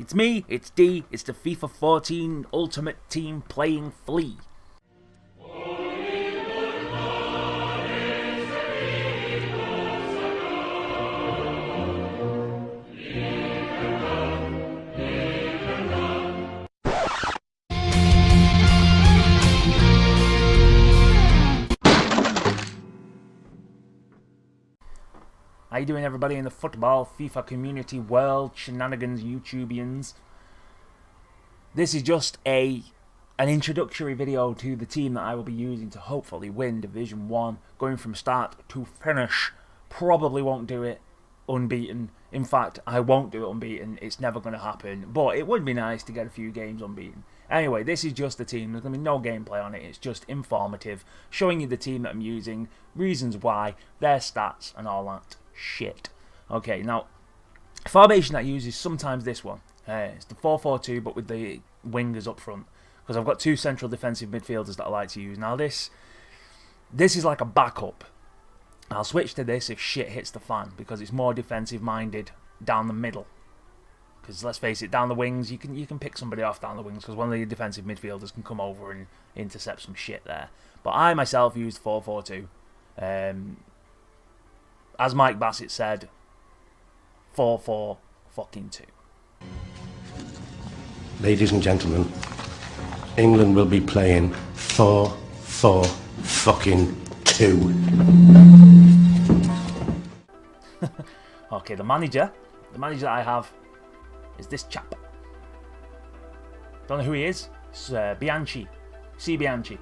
It's me, it's D, it's the FIFA 14 Ultimate Team playing Flea. How you doing, everybody in the football FIFA community world, shenanigans, YouTubians? This is just an introductory video to the team that I will be using to hopefully win Division 1, going from start to finish. Probably won't do it unbeaten. In fact, I won't do it unbeaten. It's never going to happen. But it would be nice to get a few games unbeaten. Anyway, this is just the team. There's going to be no gameplay on it. It's just informative, showing you the team that I'm using, reasons why, their stats, and all that shit. Okay, now, formation I use is sometimes this one. It's the 4-4-2, but with the wingers up front, because I've got two central defensive midfielders that I like to use. Now, this is like a backup. I'll switch to this if shit hits the fan, because it's more defensive-minded down the middle. Because let's face it, down the wings, you can pick somebody off down the wings, because one of the defensive midfielders can come over and intercept some shit there. But I myself used 4-4-2. As Mike Bassett said, 4-4-2. Ladies and gentlemen, England will be playing 4-4-2. Okay, the manager that I have is this chap. Don't know who he is. It's Bianchi. C. Bianchi.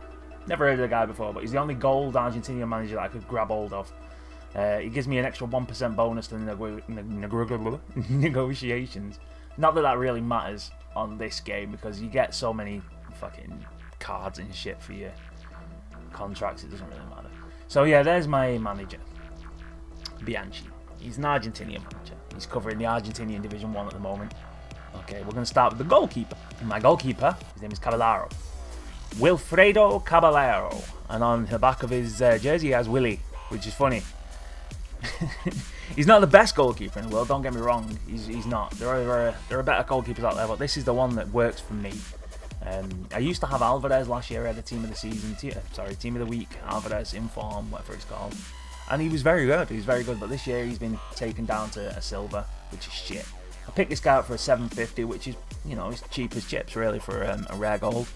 Never heard of the guy before, but he's the only gold Argentinian manager that I could grab hold of. It gives me an extra 1% bonus to the negotiations. Not that that really matters on this game, because you get so many fucking cards and shit for your contracts, it doesn't really matter. So yeah, there's my manager, Bianchi. He's an Argentinian manager. He's covering the Argentinian Division 1 at the moment. Okay, we're going to start with the goalkeeper. My goalkeeper, his name is Caballero. Wilfredo Caballero. And on the back of his jersey he has Willy, which is funny. He's not the best goalkeeper in the world, don't get me wrong. He's not. There are better goalkeepers out there, but this is the one that works for me. I used to have Alvarez last year. I had a team of the season, team of the week, Alvarez, Inform, whatever it's called. And he was very good. He was very good, but this year he's been taken down to a silver, which is shit. I picked this guy up for a 750, which is, you know, it's cheap as chips really for a rare gold.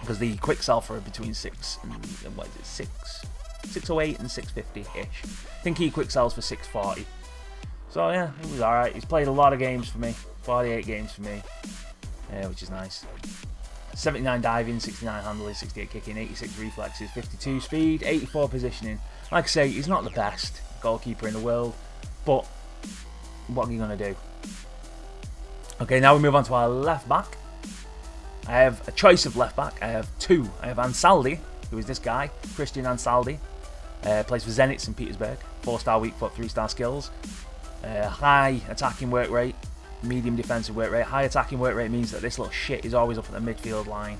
Because the quick sell for between 608 and 650-ish. I think he quick sells for 640. So yeah, it was alright. He's played a lot of games for me. 48 games for me. Which is nice. 79 diving, 69 handling, 68 kicking, 86 reflexes, 52 speed, 84 positioning. Like I say, he's not the best goalkeeper in the world, but what are you going to do? Okay, now we move on to our left back. I have a choice of left back. I have two. I have Ansaldi, who is this guy, Christian Ansaldi. Plays for Zenit St. Petersburg. 4-star weak foot, 3-star skills. High attacking work rate, medium defensive work rate. High attacking work rate means that this little shit is always up at the midfield line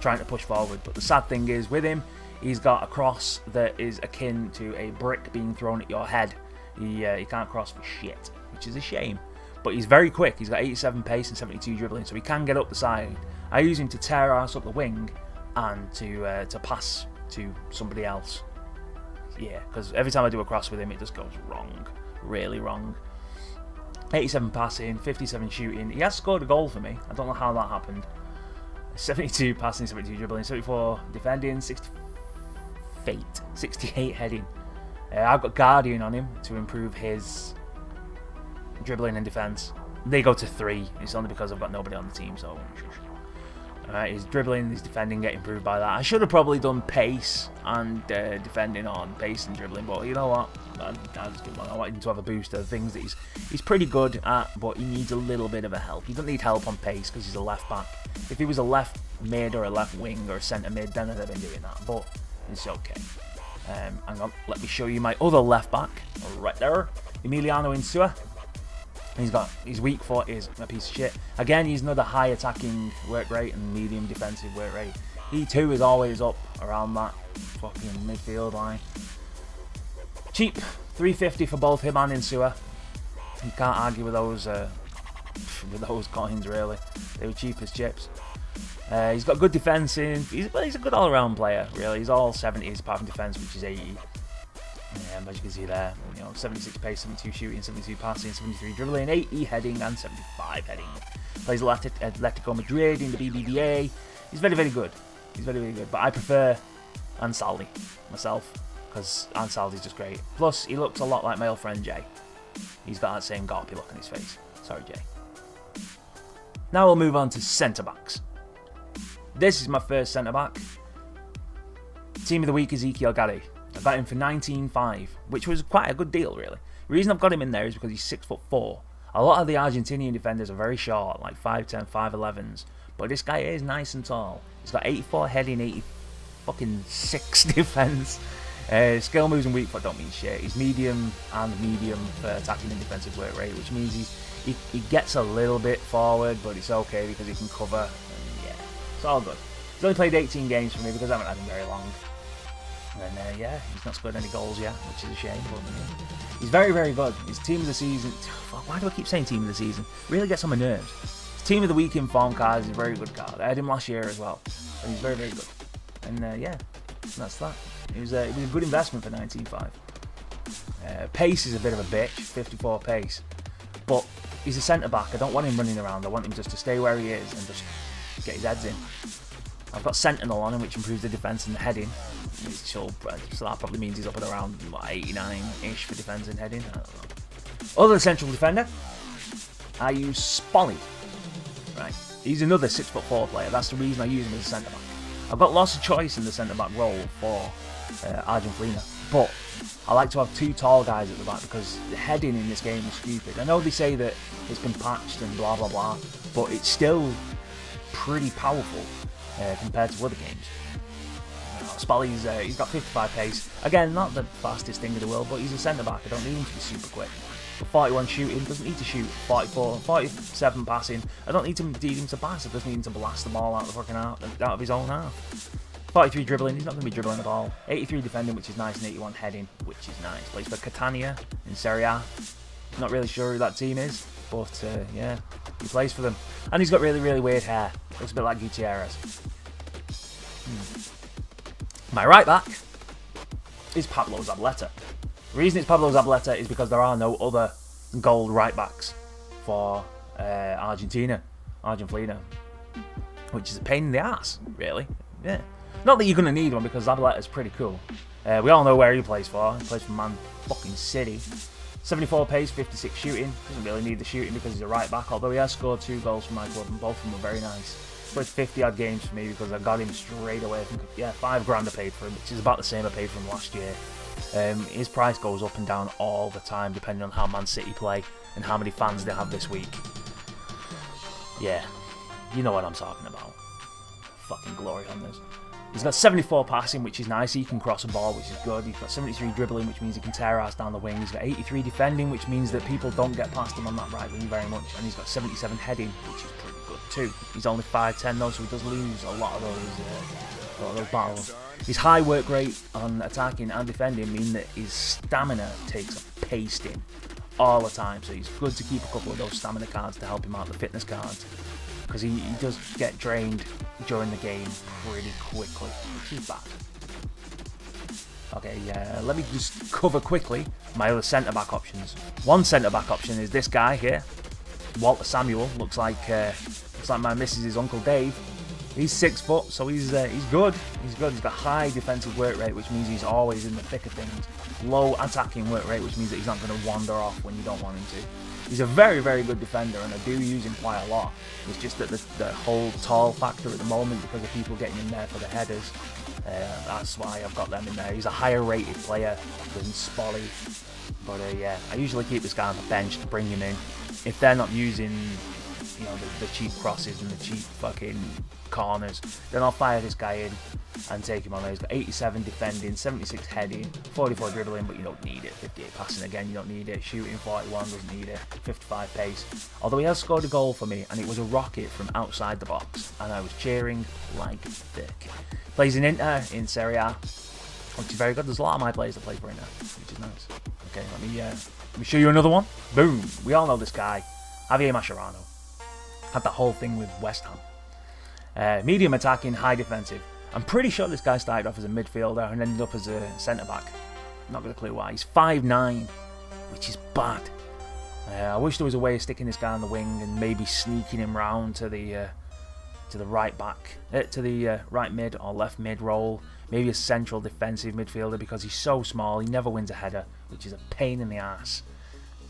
trying to push forward. But the sad thing is, with him, he's got a cross that is akin to a brick being thrown at your head. He can't cross for shit, which is a shame. But he's very quick. He's got 87 pace and 72 dribbling, so he can get up the side. I use him to tear ass up the wing and to pass to somebody else. Yeah, because every time I do a cross with him, it just goes wrong. Really wrong. 87 passing, 57 shooting. He has scored a goal for me. I don't know how that happened. 72 passing, 72 dribbling, 74 defending, 68 heading. I've got Guardian on him to improve his dribbling and defence. They go to 3. It's only because I've got nobody on the team, so... his dribbling, his defending get improved by that. I should have probably done pace and defending on pace and dribbling, but you know what? I want him to have a boost of things that he's pretty good at, but he needs a little bit of a help. He doesn't need help on pace because he's a left back. If he was a left mid or a left wing or a centre mid, then I'd have been doing that, but it's okay. Hang on, let me show you my other left back right there, Emiliano Insua. He's got his weak foot is a piece of shit. Again, he's another high attacking work rate and medium defensive work rate. He too is always up around that fucking midfield line. Cheap, 350 for both him and Insua. You can't argue with those with those coins, really. They were cheap as chips. He's got good defending. He's a good all-around player, really. He's all 70s apart from defense, which is 80. As you can see there, 76 pace, 72 shooting, 72 passing, 73 dribbling, 80 heading, and 75 heading. Plays Atletico Madrid in the BBVA. He's very, very good. He's very, very good. But I prefer Ansaldi myself, because Ansaldi's just great. Plus, he looks a lot like my old friend Jay. He's got that same garpy look on his face. Sorry, Jay. Now we'll move on to centre-backs. This is my first centre-back. Team of the week, Ezekiel Gatti. I got him for 19.5, which was quite a good deal, really. The reason I've got him in there is because he's 6'4". A lot of the Argentinian defenders are very short, like 5'10", 5'11s. But this guy is nice and tall. He's got 84 heading, 86 defense. Skill moves and weak foot don't mean shit. He's medium for attacking and defensive work rate, which means he gets a little bit forward, but it's okay because he can cover. And yeah, it's all good. He's only played 18 games for me because I haven't had him very long. And yeah, he's not scored any goals yet, which is a shame. But yeah, he's very, very good. He's team of the season. Why do I keep saying team of the season? Really gets on my nerves. His team of the week in form card is a very good card. I had him last year as well, and he's very, very good. And yeah, that's that. It was a good investment for 19.5. Pace is a bit of a bitch, 54 pace, but he's a centre back. I don't want him running around. I want him just to stay where he is and just get his heads in. I've got Sentinel on him, which improves the defence and the heading. So that probably means he's up at around 89-ish for defence and heading. I don't know. Other central defender, I use Spolly. Right, he's another 6'4" player. That's the reason I use him as a centre back. I've got lots of choice in the centre back role for Argenfleana, but I like to have two tall guys at the back because the heading in this game is stupid. I know they say that it's been patched and blah blah blah, but it's still pretty powerful compared to other games. Spally's he's got 55 pace. Again, not the fastest thing in the world, but he's a centre back. I don't need him to be super quick. But 41 shooting, doesn't need to shoot. 47 passing. I don't need him to pass. I just need him to blast the ball out of his own half. 43 dribbling, he's not going to be dribbling the ball. 83 defending, which is nice, and 81 heading, which is nice. Plays for Catania in Serie A. Not really sure who that team is, but yeah, he plays for them. And he's got really, really weird hair. Looks a bit like Gutierrez. My right back is Pablo Zabaleta. The reason it's Pablo Zabaleta is because there are no other gold right backs for Argenfleana, which is a pain in the ass, really. Yeah. Not that you're going to need one because Zabaleta's pretty cool. We all know where he plays for. He plays for Man fucking City. 74 pace, 56 shooting. Doesn't really need the shooting because he's a right back, although he has scored 2 goals for my club and both of them were very nice. Played 50 odd games for me because I got him straight away. I think, yeah, $5 grand I paid for him, which is about the same I paid for him last year. His price goes up and down all the time depending on how Man City play and how many fans they have this week. Yeah, you know what I'm talking about. Fucking glory on this. He's got 74 passing, which is nice. He can cross a ball, which is good. He's got 73 dribbling, which means he can tear ass down the wing. He's got 83 defending, which means that people don't get past him on that right wing very much. And he's got 77 heading, which is pretty good too. He's only 5'10" though, so he does lose a lot of those battles. His high work rate on attacking and defending mean that his stamina takes a pasting all the time. So he's good to keep a couple of those stamina cards to help him out, the fitness cards. Because he does get drained during the game pretty quickly, which is bad. Okay, let me just cover quickly my other centre-back options. One centre-back option is this guy here, Walter Samuel. Looks like my missus' Uncle Dave. He's 6 foot, so he's good. He's good. He's got high defensive work rate, which means he's always in the thick of things. Low attacking work rate, which means that he's not going to wander off when you don't want him to. He's a very, very good defender, and I do use him quite a lot. It's just that the whole tall factor at the moment, because of people getting in there for the headers, that's why I've got them in there. He's a higher rated player than Spolly. But yeah, I usually keep this guy on the bench to bring him in. If they're not using, you know, the cheap crosses and the cheap fucking corners, then I'll fire this guy in and take him on there. He's got 87 defending, 76 heading, 44 dribbling, but you don't need it. 58 passing, again, you don't need it. Shooting, 41, doesn't need it. 55 pace. Although he has scored a goal for me, and it was a rocket from outside the box, and I was cheering like thick. Plays in Inter in Serie A, which is very good. There's a lot of my players that play for Inter, which is nice. Okay, let me show you another one. Boom. We all know this guy. Javier Mascherano. Had that whole thing with West Ham. Medium attacking, high defensive. I'm pretty sure this guy started off as a midfielder and ended up as a centre-back. Not got a clue why. He's 5'9", which is bad. I wish there was a way of sticking this guy on the wing and maybe sneaking him round to the right back, to the right mid or left mid role. Maybe a central defensive midfielder because he's so small. He never wins a header, which is a pain in the ass.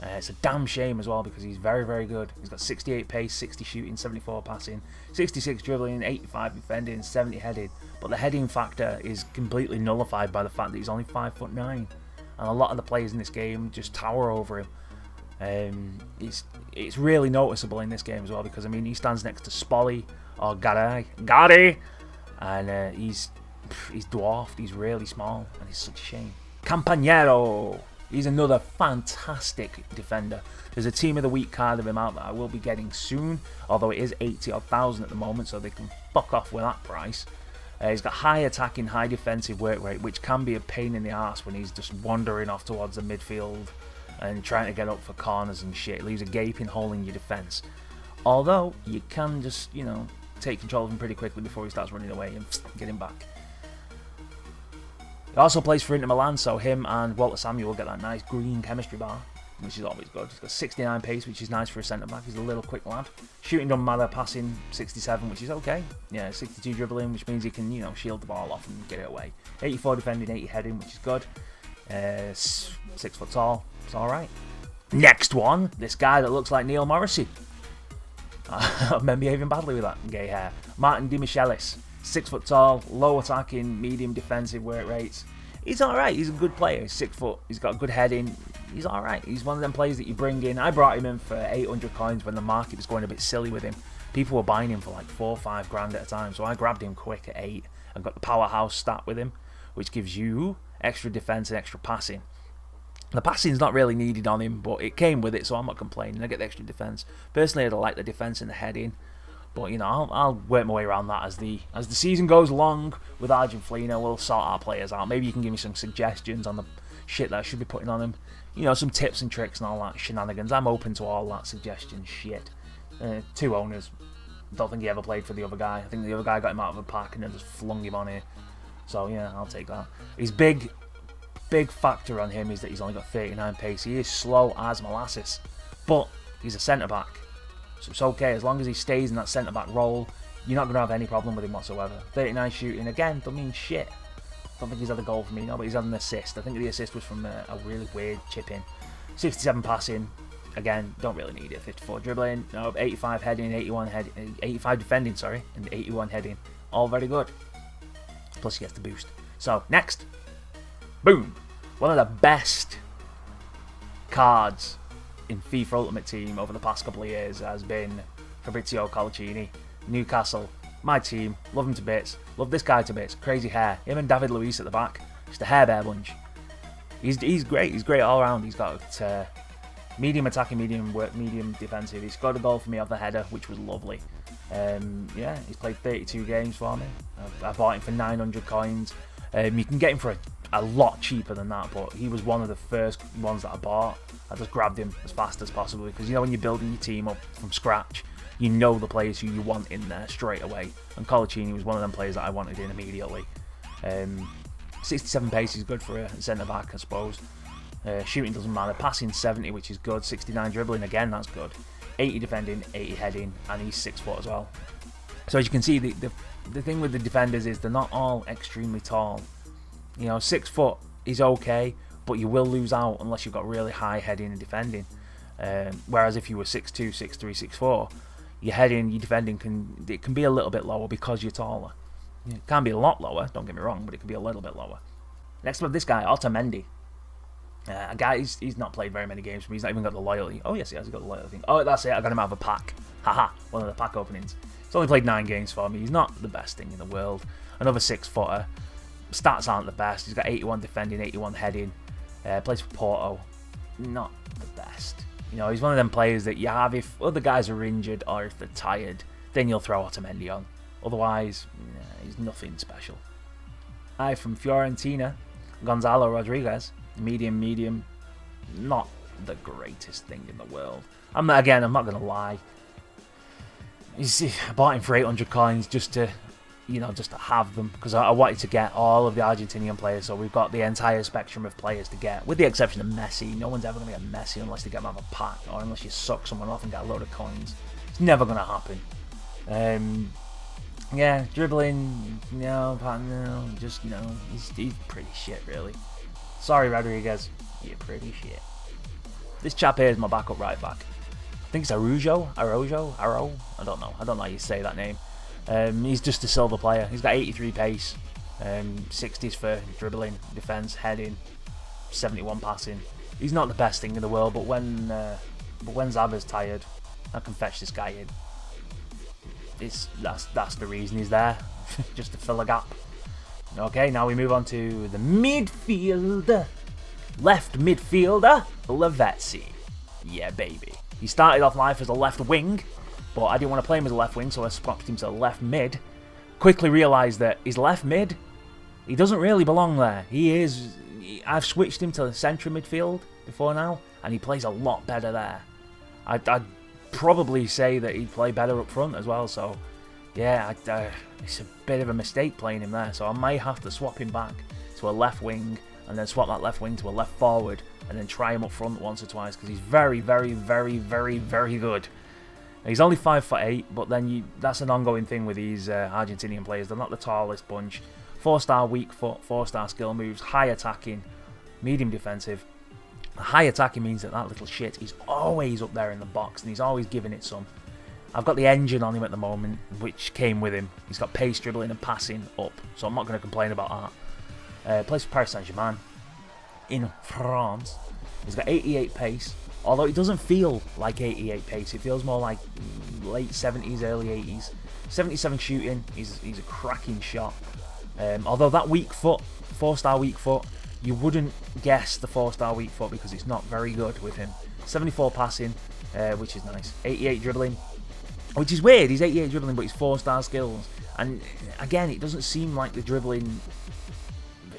It's a damn shame as well because he's very, very good. He's got 68 pace, 60 shooting, 74 passing, 66 dribbling, 85 defending, 70 heading. But the heading factor is completely nullified by the fact that he's only 5'9", and a lot of the players in this game just tower over him. It's really noticeable in this game as well because I mean he stands next to Spolly or Gatti, and he's dwarfed. He's really small, and it's such a shame. Campagnaro. He's another fantastic defender. There's a Team of the Week card of him out that I will be getting soon, although it is 80,000 at the moment, so they can fuck off with that price. He's got high attacking, high defensive work rate, which can be a pain in the arse when he's just wandering off towards the midfield and trying to get up for corners and shit. It leaves a gaping hole in your defence. Although, you can just, take control of him pretty quickly before he starts running away and get him back. He also plays for Inter Milan, so him and Walter Samuel get that nice green chemistry bar, which is always good. He's got 69 pace, which is nice for a centre-back. He's a little quick lad. Shooting doesn't matter, passing 67, which is okay. Yeah, 62 dribbling, which means he can, shield the ball off and get it away. 84 defending, 80 heading, which is good. 6 foot tall, it's alright. Next one, this guy that looks like Neil Morrissey. I've been behaving badly with that gay hair. Martin Di Michelis. 6 foot tall, low attacking, medium defensive work rates. He's alright, he's a good player. He's 6 foot, he's got good heading. He's alright. He's one of them players that you bring in. I brought him in for 800 coins when the market was going a bit silly with him. People were buying him for like 4 or 5 grand at a time, so I grabbed him quick at 8 and got the powerhouse stat with him, which gives you extra defense and extra passing. The passing's not really needed on him, but it came with it, so I'm not complaining. I get the extra defense. Personally, I like the defense and the heading. But I'll work my way around that as the season goes along with Argenfleana. We'll sort our players out. Maybe you can give me some suggestions on the shit that I should be putting on him. Some tips and tricks and all that shenanigans. I'm open to all that suggestion shit. 2 owners. Don't think he ever played for the other guy. I think the other guy got him out of a pack and then just flung him on here. So yeah, I'll take that. His big factor on him is that he's only got 39 pace. He is slow as molasses, but he's a centre back. So it's okay, as long as he stays in that centre-back role, you're not going to have any problem with him whatsoever. 39 shooting, again, don't mean shit. Don't think he's had a goal for me, no, but he's had an assist. I think the assist was from a really weird chip-in. 67 passing, again, don't really need it. 54 dribbling, no, 85 heading, 85 defending, sorry, and 81 heading. All very good. Plus he gets the boost. So, next. Boom. One of the best cards in FIFA Ultimate Team over the past couple of years has been Fabrizio Colacini. Newcastle, my team, love him to bits, love this guy to bits, crazy hair, him and David Luiz at the back, just a hair bear bunch. He's great all around. He's got medium attacking, medium work, medium defensive. He scored a goal for me off the header, which was lovely. Yeah, he's played 32 games for me. I bought him for 900 coins. You can get him for a lot cheaper than that, but he was one of the first ones that I bought. I just grabbed him as fast as possible because when you're building your team up from scratch, you know the players who you want in there straight away, and Colacini was one of them players that I wanted in immediately. 67 pace is good for a centre back, I suppose. Shooting doesn't matter. Passing 70, which is good. 69 dribbling, again, that's good. 80 defending, 80 heading, and he's 6 foot as well. So as you can see, the thing with the defenders is they're not all extremely tall. 6 foot is okay, but you will lose out unless you've got really high heading and defending. Whereas if you were 6'2", 6'3", 6'4", your heading, your defending can be a little bit lower because you're taller. It can be a lot lower, don't get me wrong, but it can be a little bit lower. Next up, this guy, Otamendi. A guy, he's not played very many games for me. He's not even got the loyalty. Oh yes, he has got the loyalty thing. Oh, that's it. I got him out of a pack. Haha, one of the pack openings. He's only played 9 games for me. He's not the best thing in the world. Another 6-footer. Stats aren't the best. He's got 81 defending, 81 heading. Plays for Porto. Not the best. He's one of them players that you have if other guys are injured or if they're tired, then you'll throw Otamendi on. Otherwise, he's nothing special. From Fiorentina, Gonzalo Rodriguez. Medium, not the greatest thing in the world. I'm not going to lie. You see, I bought him for 800 coins just to, just to have them, because I wanted to get all of the Argentinian players, so we've got the entire spectrum of players to get, with the exception of Messi. No one's ever going to get Messi unless they get him out of a pack, or unless you suck someone off and get a load of coins. It's never going to happen. Yeah, dribbling, just, he's pretty shit, really. Sorry, Rodriguez, you're pretty shit. This chap here is my backup right back. I think it's Araujo. I don't know how you say that name. He's just a silver player. He's got 83 pace, 60s for dribbling, defense, heading, 71 passing. He's not the best thing in the world, but when Zaba's tired, I can fetch this guy in. That's the reason he's there, just to fill a gap. Okay, now we move on to the midfield. Left midfielder, Lavezzi. Yeah, baby. He started off life as a left wing, but I didn't want to play him as a left wing, so I swapped him to left mid. Quickly realised that he's left mid. He doesn't really belong there. I've switched him to the centre midfield before now, and he plays a lot better there. I'd probably say that he'd play better up front as well, so yeah, it's a bit of a mistake playing him there, so I may have to swap him back to a left wing, and then swap that left wing to a left forward, and then try him up front once or twice, because he's very, very, very, very, very good. He's only 5'8", but then that's an ongoing thing with these Argentinian players. They're not the tallest bunch. 4-star weak foot, 4-star skill moves, high attacking, medium defensive. High attacking means that little shit is always up there in the box, and he's always giving it some. I've got the engine on him at the moment, which came with him. He's got pace, dribbling, and passing up, so I'm not going to complain about that. Plays for Paris Saint-Germain in France. He's got 88 pace, although it doesn't feel like 88 pace. It feels more like late 70s, early 80s. 77 shooting. He's a cracking shot. Although that weak foot, 4-star weak foot, you wouldn't guess the 4-star weak foot because it's not very good with him. 74 passing, which is nice. 88 dribbling, which is weird. He's 88 dribbling, but he's 4-star skills. And again, it doesn't seem like the dribbling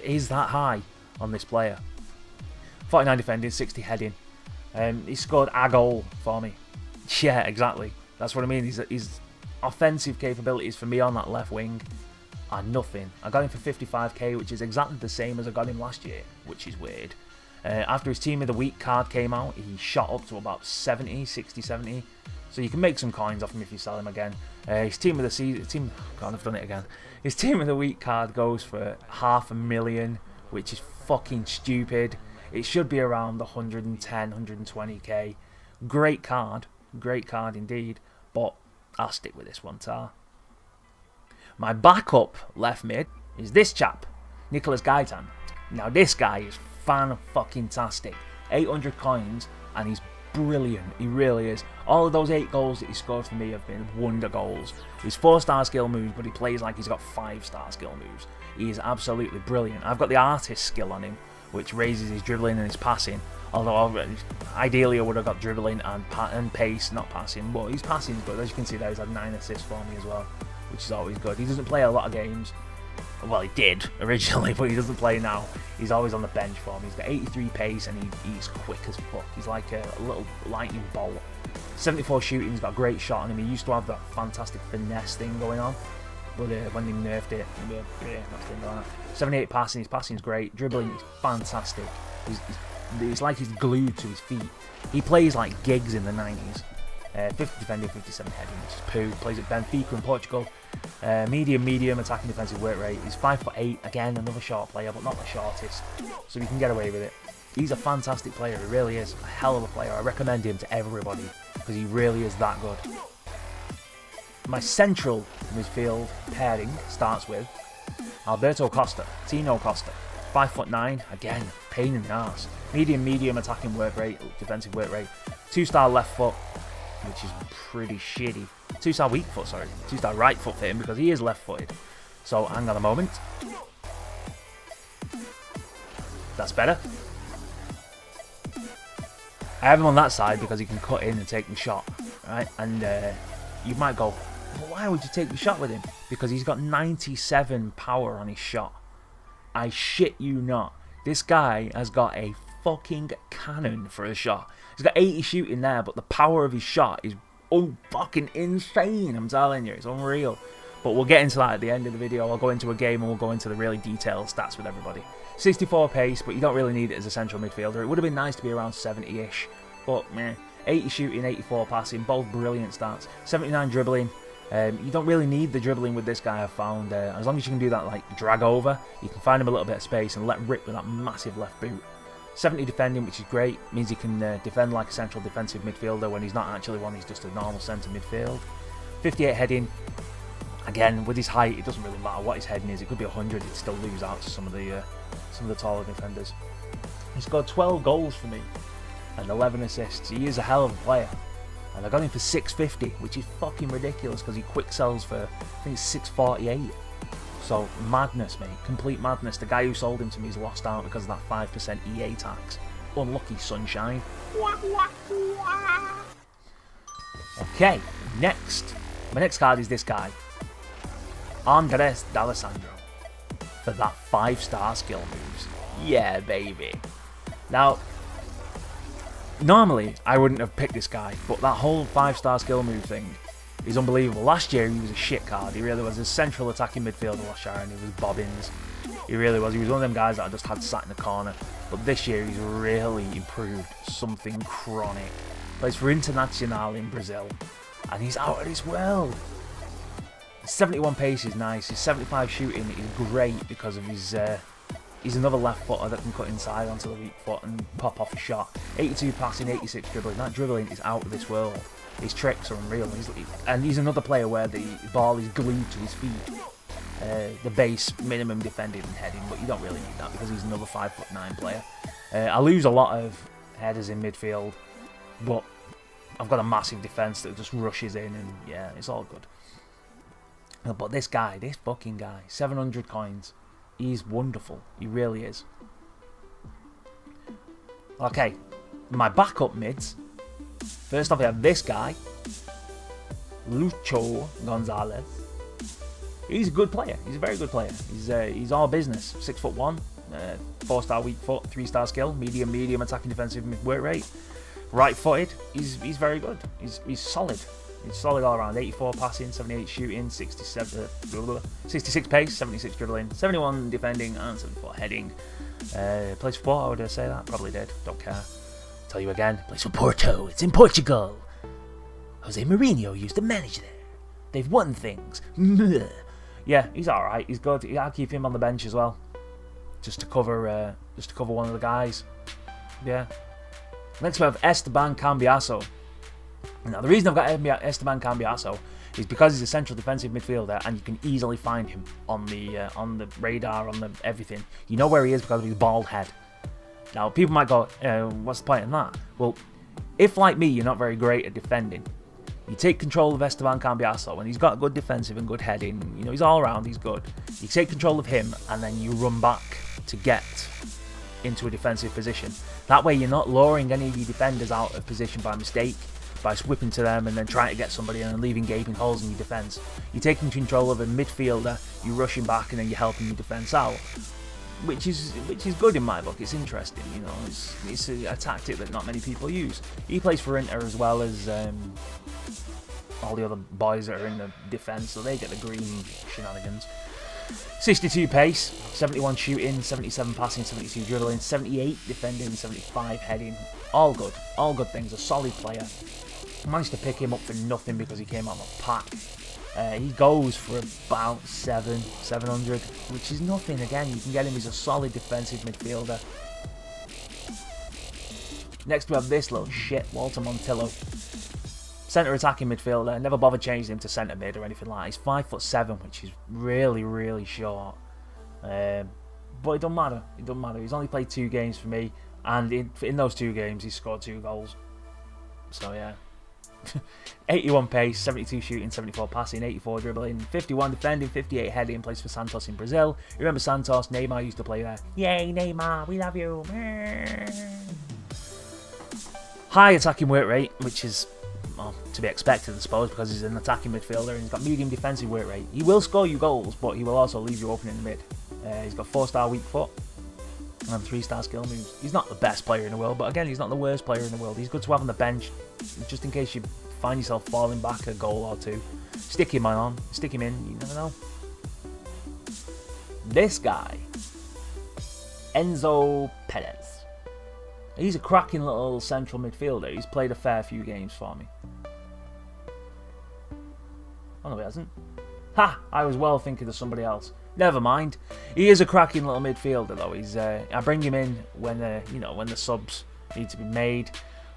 is that high on this player. 49 defending, 60 heading. He scored a goal for me. Yeah, exactly. That's what I mean. His offensive capabilities for me on that left wing are nothing. I got him for 55k, which is exactly the same as I got him last year, which is weird. After his Team of the Week card came out, he shot up to about 60, 70. So you can make some coins off him if you sell him again. His Team of the Season... God, I've done it again. His Team of the Week card goes for $500,000, which is fucking stupid. It should be around 110, 120k. Great card indeed, but I'll stick with this one, Tar. My backup left mid is this chap, Nicolas Gaitan. Now this guy is fan-fucking-tastic. 800 coins, and he's brilliant. He really is. All of those 8 goals that he scored for me have been wonder goals. He's 4-star skill moves, but he plays like he's got 5-star skill moves. He is absolutely brilliant. I've got the artist skill on him, which raises his dribbling and his passing. Although ideally I would have got dribbling and pace, not passing. But his passing is good. As you can see there, he's had 9 assists for me as well, which is always good. He doesn't play a lot of games. Well, he did originally, but he doesn't play now. He's always on the bench for me. He's got 83 pace, and he's quick as fuck. He's like a little lightning bolt. 74 shooting. He's got a great shot on him. He used to have that fantastic finesse thing going on, but when they nerfed it, that thing going on. 78 passing. His passing's great. Dribbling is fantastic. It's like he's glued to his feet. He plays like gigs in the 90s. 50 defending, 57 heading, which is poo. Plays at Benfica in Portugal. Medium attacking defensive work rate. He's 5'8", again another short player, but not the shortest, so he can get away with it. He's a fantastic player, he really is. A hell of a player. I recommend him to everybody because he really is that good. My central midfield pairing starts with Alberto Costa, Tino Costa. 5'9", again, pain in the arse. Medium attacking work rate, defensive work rate. 2-star left foot, which is pretty shitty. 2-star weak foot, sorry. 2-star right foot for him because he is left-footed. So, hang on a moment. That's better. I have him on that side because he can cut in and take the shot, right? And you might go, well, why would you take the shot with him? Because he's got 97 power on his shot. I shit you not. This guy has got a fucking cannon for a shot. He's got 80 shooting there, but the power of his shot is fucking insane. I'm telling you, it's unreal. But we'll get into that at the end of the video. I'll go into a game and we'll go into the really detailed stats with everybody. 64 pace, but you don't really need it as a central midfielder. It would have been nice to be around 70-ish, but meh. 80 shooting, 84 passing, both brilliant stats. 79 dribbling. You don't really need the dribbling with this guy, I've found. As long as you can do that, like, drag over, you can find him a little bit of space and let rip with that massive left boot. 70 defending, which is great. Means he can defend like a central defensive midfielder when he's not actually one. He's just a normal centre midfield. 58 heading. Again, with his height, it doesn't really matter what his heading is. It could be 100. He'd still lose out to some of the taller defenders. He scored 12 goals for me and 11 assists. He is a hell of a player. And I got him for 650, which is fucking ridiculous because he quick sells for, I think it's 648. So, madness, mate. Complete madness. The guy who sold him to me has lost out because of that 5% EA tax. Unlucky sunshine. Okay, next. My next card is this guy. Andres D'Alessandro. For that 5-star skill moves. Yeah, baby. Now, normally I wouldn't have picked this guy, but that whole 5-star skill move thing is unbelievable. Last year he was a shit card. He really was a central attacking midfielder last year, and he was bobbins. He really was. He was one of them guys that I just had sat in the corner. But this year he's really improved something chronic. Plays for Internacional in Brazil, and he's out of this world. His 71 pace is nice. His 75 shooting is great because of his. He's another left footer that can cut inside onto the weak foot and pop off a shot. 82 passing, 86 dribbling. That dribbling is out of this world. His tricks are unreal. And he's another player where the ball is glued to his feet. The base minimum defending and heading, but you don't really need that because he's another 5'9" player. I lose a lot of headers in midfield, but I've got a massive defence that just rushes in, and yeah, it's all good. But this guy, this fucking guy, 700 coins. He's wonderful. He really is. Okay, my backup mids. First off, we have this guy, Lucho Gonzalez. He's a good player. He's a very good player. He's all business. 6'1", 4-star weak foot, 3-star skill, medium attacking defensive work rate. Right-footed. He's very good. He's solid. He's solid all around. 84 passing, 78 shooting, 66 pace, 76 dribbling, 71 defending, and 74 heading. Plays for Porto, did I say that? Probably did. Don't care. Tell you again. Plays for Porto. It's in Portugal. Jose Mourinho used to manage there. They've won things. Yeah, he's all right. He's good. I'll keep him on the bench as well, just to cover one of the guys. Yeah. Next we have Esteban Cambiaso. Now, the reason I've got Esteban Cambiaso is because he's a central defensive midfielder, and you can easily find him on the radar, on the everything. You know where he is because of his bald head. Now, people might go, what's the point in that? Well, if, like me, you're not very great at defending, you take control of Esteban Cambiaso, and he's got good defensive and good heading. You know, he's all around, he's good. You take control of him, and then you run back to get into a defensive position. That way, you're not luring any of your defenders out of position by mistake, by whipping to them and then trying to get somebody and leaving gaping holes in your defence. You're taking control of a midfielder, you're rushing back, and then you're helping your defence out, which is good in my book. It's interesting, you know. It's a tactic that not many people use. He plays for Inter as well as all the other boys that are in the defence, so they get the green shenanigans. 62 pace, 71 shooting, 77 passing, 72 dribbling, 78 defending, 75 heading. All good things. A solid player. I managed to pick him up for nothing because he came out of a pack. He goes for about 700, which is nothing. Again, you can get him as a solid defensive midfielder. Next we have this little shit, Walter Montillo. Centre attacking midfielder. Never bothered changing him to centre mid or anything like that. He's 5'7", which is really short. But it don't matter. It doesn't matter. He's only played 2 games for me, and in those 2 games, he's scored 2 goals. So yeah. 81 pace, 72 shooting, 74 passing, 84 dribbling, 51 defending, 58 heading. Plays for Santos in Brazil. You remember Santos? Neymar used to play there. Yay, Neymar, we love you. High attacking work rate, which is to be expected, I suppose, because he's an attacking midfielder, and he's got medium defensive work rate. He will score you goals, but he will also leave you open in the mid. He's got 4-star weak foot, and 3-star skill moves. He's not the best player in the world, but again, he's not the worst player in the world. He's good to have on the bench, just in case you find yourself falling back a goal or two. Stick him in, you never know. This guy, Enzo Perez. He's a cracking little central midfielder. He's played a fair few games for me. Oh no, he hasn't. Ha! I was well thinking of somebody else. Never mind. He is a cracking little midfielder though. He's I bring him in when when the subs need to be made.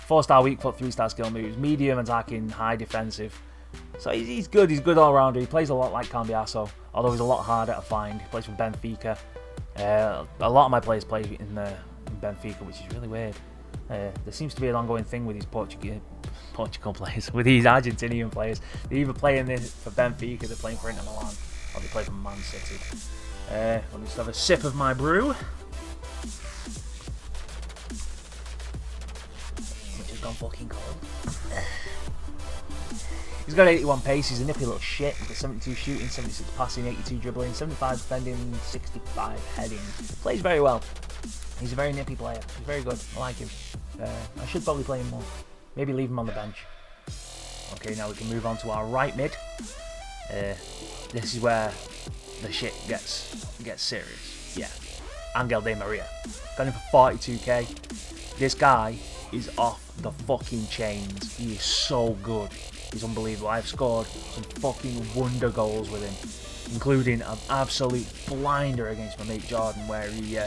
4-star weak foot, 3-star skill moves, medium attacking, high defensive. So he's good. He's good all rounder. He plays a lot like Cambiasso, although he's a lot harder to find. He plays for Benfica. A lot of my players play in Benfica, which is really weird. There seems to be an ongoing thing with these Portugal players, with these Argentinian players. They either play in this for Benfica, they're playing for Inter Milan, or they play for Man City. Let me just have a sip of my brew, which has gone fucking cold. He's got 81 pace, he's a nippy little shit. He's got 72 shooting, 76 passing, 82 dribbling, 75 defending, 65 heading. Plays very well. He's a very nippy player. He's very good. I like him. I should probably play him more. Maybe leave him on the bench. Okay, now we can move on to our right mid. This is where the shit gets serious. Yeah. Angel Di Maria. Got him for 42k. This guy is off the fucking chains. He is so good. He's unbelievable. I've scored some fucking wonder goals with him, including an absolute blinder against my mate Jordan, where he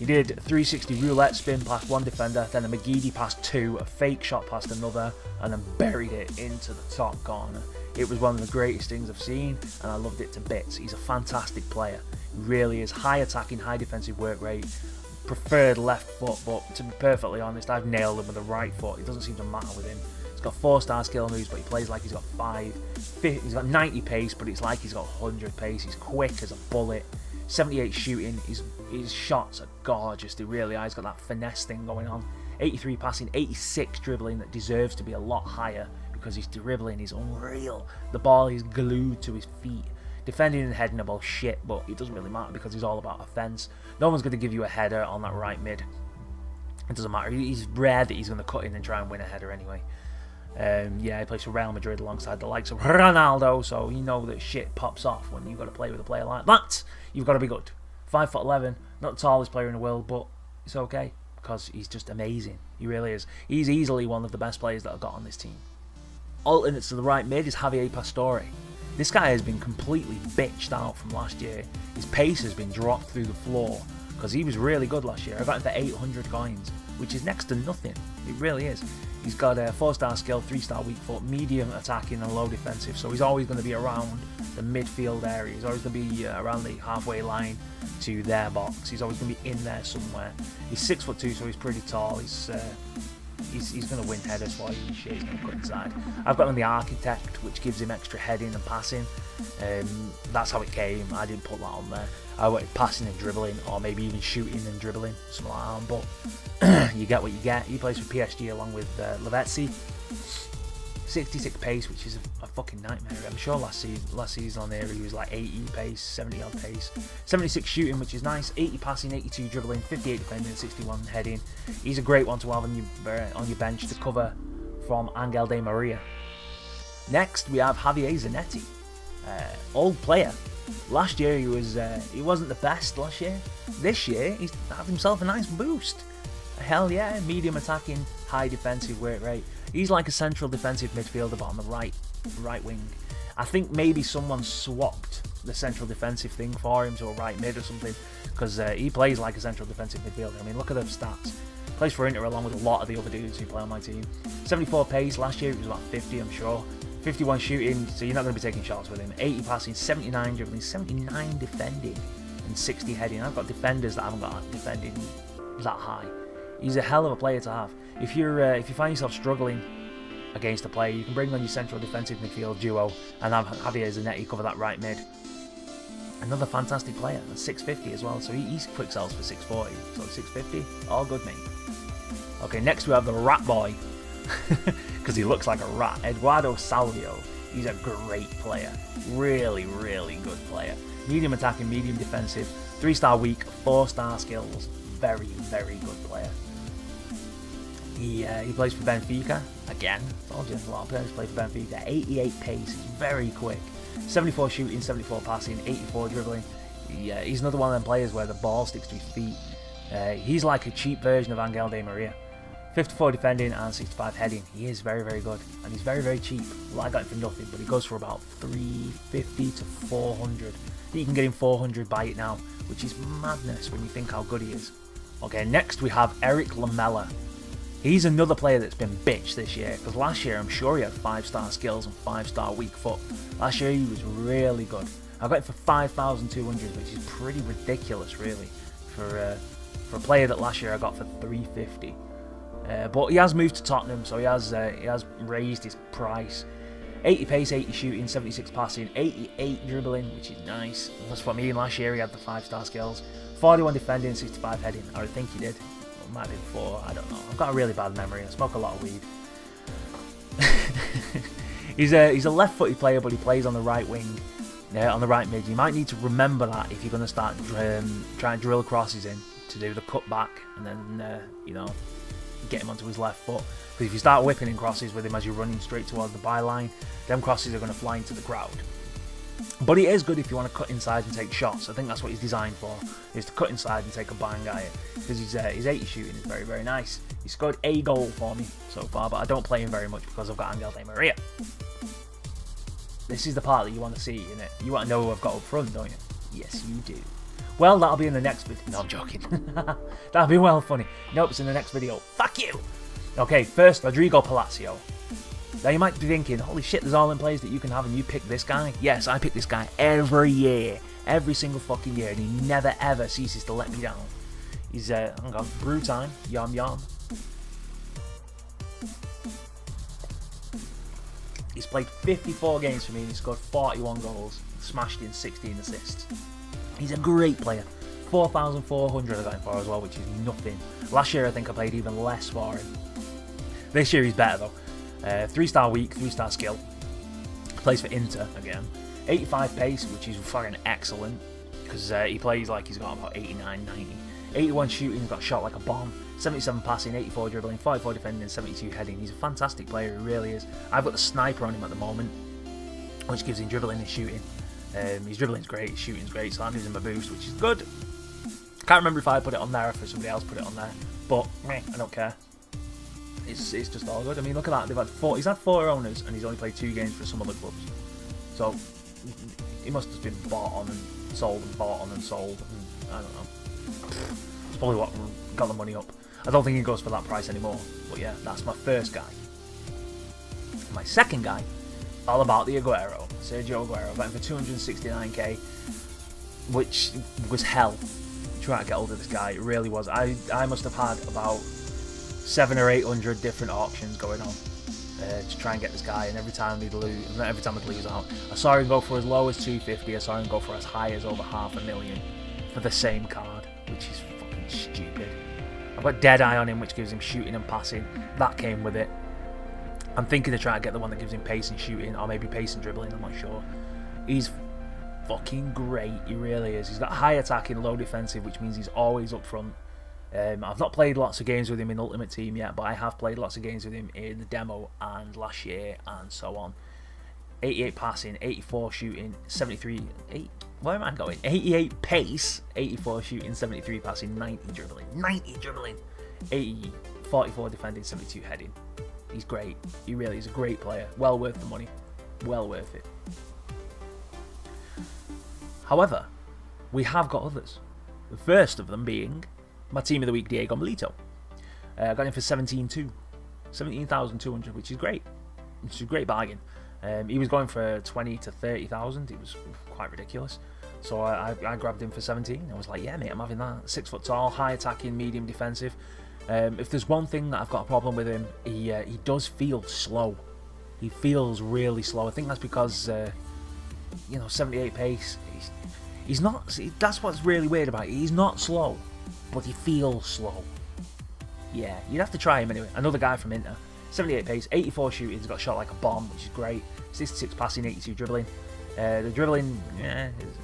did a 360 roulette spin past one defender, then a McGeady past two, a fake shot past another, and then buried it into the top corner. It was one of the greatest things I've seen, and I loved it to bits. He's a fantastic player. He really is. High attacking, high defensive work rate. Preferred left foot, but to be perfectly honest, I've nailed him with the right foot. It doesn't seem to matter with him. He's got 4-star skill moves, but he plays like he's got 5. He's got 90 pace, but it's like he's got 100 pace. He's quick as a bullet. 78 shooting. His shots are gorgeous. They really are. He's got that finesse thing going on. 83 passing, 86 dribbling. That deserves to be a lot higher because his dribbling is unreal. The ball is glued to his feet. Defending and heading are both shit, but it doesn't really matter because he's all about offense. No one's going to give you a header on that right mid. It doesn't matter. He's rare that he's going to cut in and try and win a header anyway. Yeah, he plays for Real Madrid alongside the likes of Ronaldo, so you know that shit pops off when you've got to play with a player like that. You've got to be good. 5'11", not the tallest player in the world, but it's okay because he's just amazing. He really is. He's easily one of the best players that I've got on this team. Alternates to the right mid is Javier Pastore. This guy has been completely bitched out from last year. His pace has been dropped through the floor because he was really good last year. I got him for 800 coins, which is next to nothing. It really is. He's got a 4-star skill, 3-star weak foot, medium attacking and low defensive, so he's always going to be around the midfield area. He's always going to be around the halfway line to their box. He's always going to be in there somewhere. He's 6'2", so he's pretty tall. He's going to win headers for you and shit. He's going to cut inside. I've got him the Architect, which gives him extra heading and passing. That's how it came. I didn't put that on there. I wanted passing and dribbling, or maybe even shooting and dribbling, something like that. But you get what you get. He plays for PSG along with Lavezzi. 66 pace, which is a fucking nightmare. I'm sure last season on there he was like 80 pace, 70 odd pace. 76 shooting, which is nice. 80 passing, 82 dribbling, 58 defending, 61 heading. He's a great one to have on your bench to cover from Angel Di Maria. Next we have Javier Zanetti, old player. Last year he wasn't the best last year. This year he's had himself a nice boost. Hell yeah, medium attacking, high defensive work rate. He's like a central defensive midfielder but on the right wing. I think maybe someone swapped the central defensive thing for him to a right mid or something, because he plays like a central defensive midfielder. I mean, look at the stats. Plays for Inter along with a lot of the other dudes who play on my team. 74 pace, last year it was about 50, I'm sure. 51 shooting, so you're not going to be taking shots with him. 80 passing, 79 dribbling, 79 defending, and 60 heading. I've got defenders that haven't got defending that high. He's a hell of a player to have. If you find yourself struggling against a player, you can bring on your central defensive midfield duo and have Javier Zanetti cover that right mid. Another fantastic player, and 650 as well, so he's quick sells for 640, so 650, all good, mate. Okay, next we have the rat boy, because he looks like a rat, Eduardo Salvio. He's a great player. Really, really good player. Medium attacking, medium defensive, 3-star weak, 4-star skills. Very, very good player. He plays for Benfica. Again, told you, a lot of players play for Benfica. 88 pace, he's very quick. 74 shooting, 74 passing, 84 dribbling. He's another one of them players where the ball sticks to his feet. He's like a cheap version of Angel Di Maria. 54 defending and 65 heading. He is very, very good. And he's very, very cheap. Well, I got him for nothing, but he goes for about 350 to 400. You can get him 400 by it now, which is madness when you think how good he is. Okay, next we have Eric Lamela. He's another player that's been bitched this year, because last year I'm sure he had 5-star skills and 5-star weak foot. Last year he was really good. I got him for 5,200, which is pretty ridiculous, really, for a player that last year I got for 350. But he has moved to Tottenham, so he has raised his price. 80 pace, 80 shooting, 76 passing, 88 dribbling, which is nice. That's what I mean. Last year he had the 5-star skills. 41 defending, 65 heading. I think he did. Or might be before, I don't know. I've got a really bad memory. I smoke a lot of weed. He's a left-footed player, but he plays on the right wing, on the right mid. You might need to remember that if you're going to start trying to drill crosses in to do the cut back and then, get him onto his left foot. Because if you start whipping in crosses with him as you're running straight towards the byline, them crosses are going to fly into the crowd. But he is good if you want to cut inside and take shots. I think that's what he's designed for, is to cut inside and take a bang at it. Because his 80 shooting is very, very nice. He scored a goal for me so far, but I don't play him very much because I've got Angel Di Maria. This is the part that you want to see, innit? You want to know who I've got up front, don't you? Yes, you do. Well, that'll be in the next video. No, I'm joking. That'll be well funny. Nope, it's in the next video. Fuck you! Okay, first, Rodrigo Palacio. Now, you might be thinking, holy shit, there's all in plays that you can have and you pick this guy. Yes, I pick this guy every year. Every single fucking year. And he never, ever ceases to let me down. He's, hang on, brew time. Yum, yum. He's played 54 games for me and he scored 41 goals. Smashed in 16 assists. He's a great player. 4,400 I got him for as well, which is nothing. Last year I think I played even less for him. This year he's better though. 3-star weak, 3-star skill. Plays for Inter again. 85 pace, which is fucking excellent. Because he plays like he's got about 89, 90. 81 shooting, he's got shot like a bomb. 77 passing, 84 dribbling, 44 defending, 72 heading. He's a fantastic player, he really is. I've got the sniper on him at the moment, which gives him dribbling and shooting. His dribbling's great, his shooting's great, so that gives him a boost, which is good. Can't remember if I put it on there or if somebody else put it on there, but I don't care. It's just all good. I mean, look at that. He's had 4 owners and he's only played 2 games for some other clubs. So he must have been bought on and sold and bought on and sold. And I don't know. It's probably what got the money up. I don't think he goes for that price anymore. But yeah, that's my first guy. My second guy, all about the Aguero. Sergio Aguero. Got him for 269k, which was hell. Trying to get hold of this guy, it really was. I must have had about 700 or 800 different auctions going on to try and get this guy, and every time I'd lose out. I saw him go for as low as 250, I saw him go for as high as over 500,000 for the same card, which is fucking stupid. I've got Deadeye on him, which gives him shooting and passing. That came with it. I'm thinking to try to get the one that gives him pace and shooting, or maybe pace and dribbling, I'm not sure. He's fucking great, he really is. He's got high attacking, low defensive, which means he's always up front. I've not played lots of games with him in Ultimate Team yet, but I have played lots of games with him in the demo and last year and so on. 88 passing, 84 shooting, 88 pace, 84 shooting, 73 passing, 90 dribbling, 44 defending, 72 heading. He's great. He really is a great player. Well worth the money. Well worth it. However, we have got others. The first of them being my team of the week, Diego Milito. Got him for 17,200, which is great. Which is a great bargain. He was going for 20 to 30,000. It was quite ridiculous. So I grabbed him for 17. I was like, yeah, mate, I'm having that. 6 foot tall, high attacking, medium defensive. If there's one thing that I've got a problem with him, he does feel slow. He feels really slow. I think that's because 78 pace. He's not. See, that's what's really weird about it. He's not slow, but he feels slow. Yeah, you'd have to try him anyway. Another guy from Inter, 78 pace, 84 shooting. He's got a shot like a bomb, which is great. 66 passing, 82 dribbling. The dribbling, yeah, is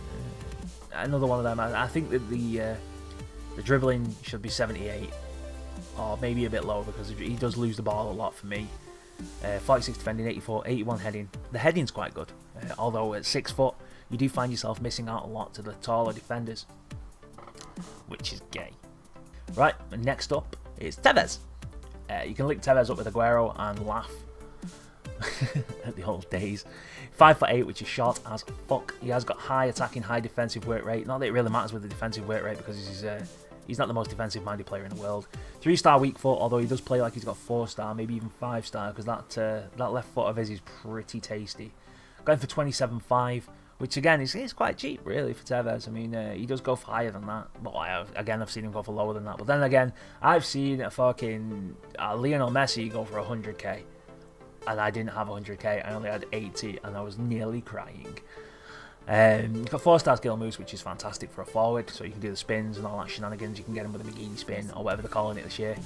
another one of them. I think that the dribbling should be 78, or maybe a bit lower, because he does lose the ball a lot for me. 46 defending, 84, 81 heading. The heading's quite good, although at 6 foot, you do find yourself missing out a lot to the taller defenders, which is gay. Right, next up is Tevez. You can link Tevez up with Aguero and laugh at the old days. 5'8", which is short as fuck. He has got high attacking, high defensive work rate. Not that it really matters with the defensive work rate, because he's not the most defensive-minded player in the world. 3-star weak foot, although he does play like he's got 4-star, maybe even 5-star, because that left foot of his is pretty tasty. Going for 27.5, which again is quite cheap, really, for Tevez. I mean, he does go for higher than that. But I've seen him go for lower than that. But then again, I've seen a fucking Lionel Messi go for 100k. And I didn't have 100k, I only had 80, and I was nearly crying. You've got 4-star skill moves, which is fantastic for a forward, so you can do the spins and all that shenanigans. You can get him with a McGee spin, or whatever they're calling it this year.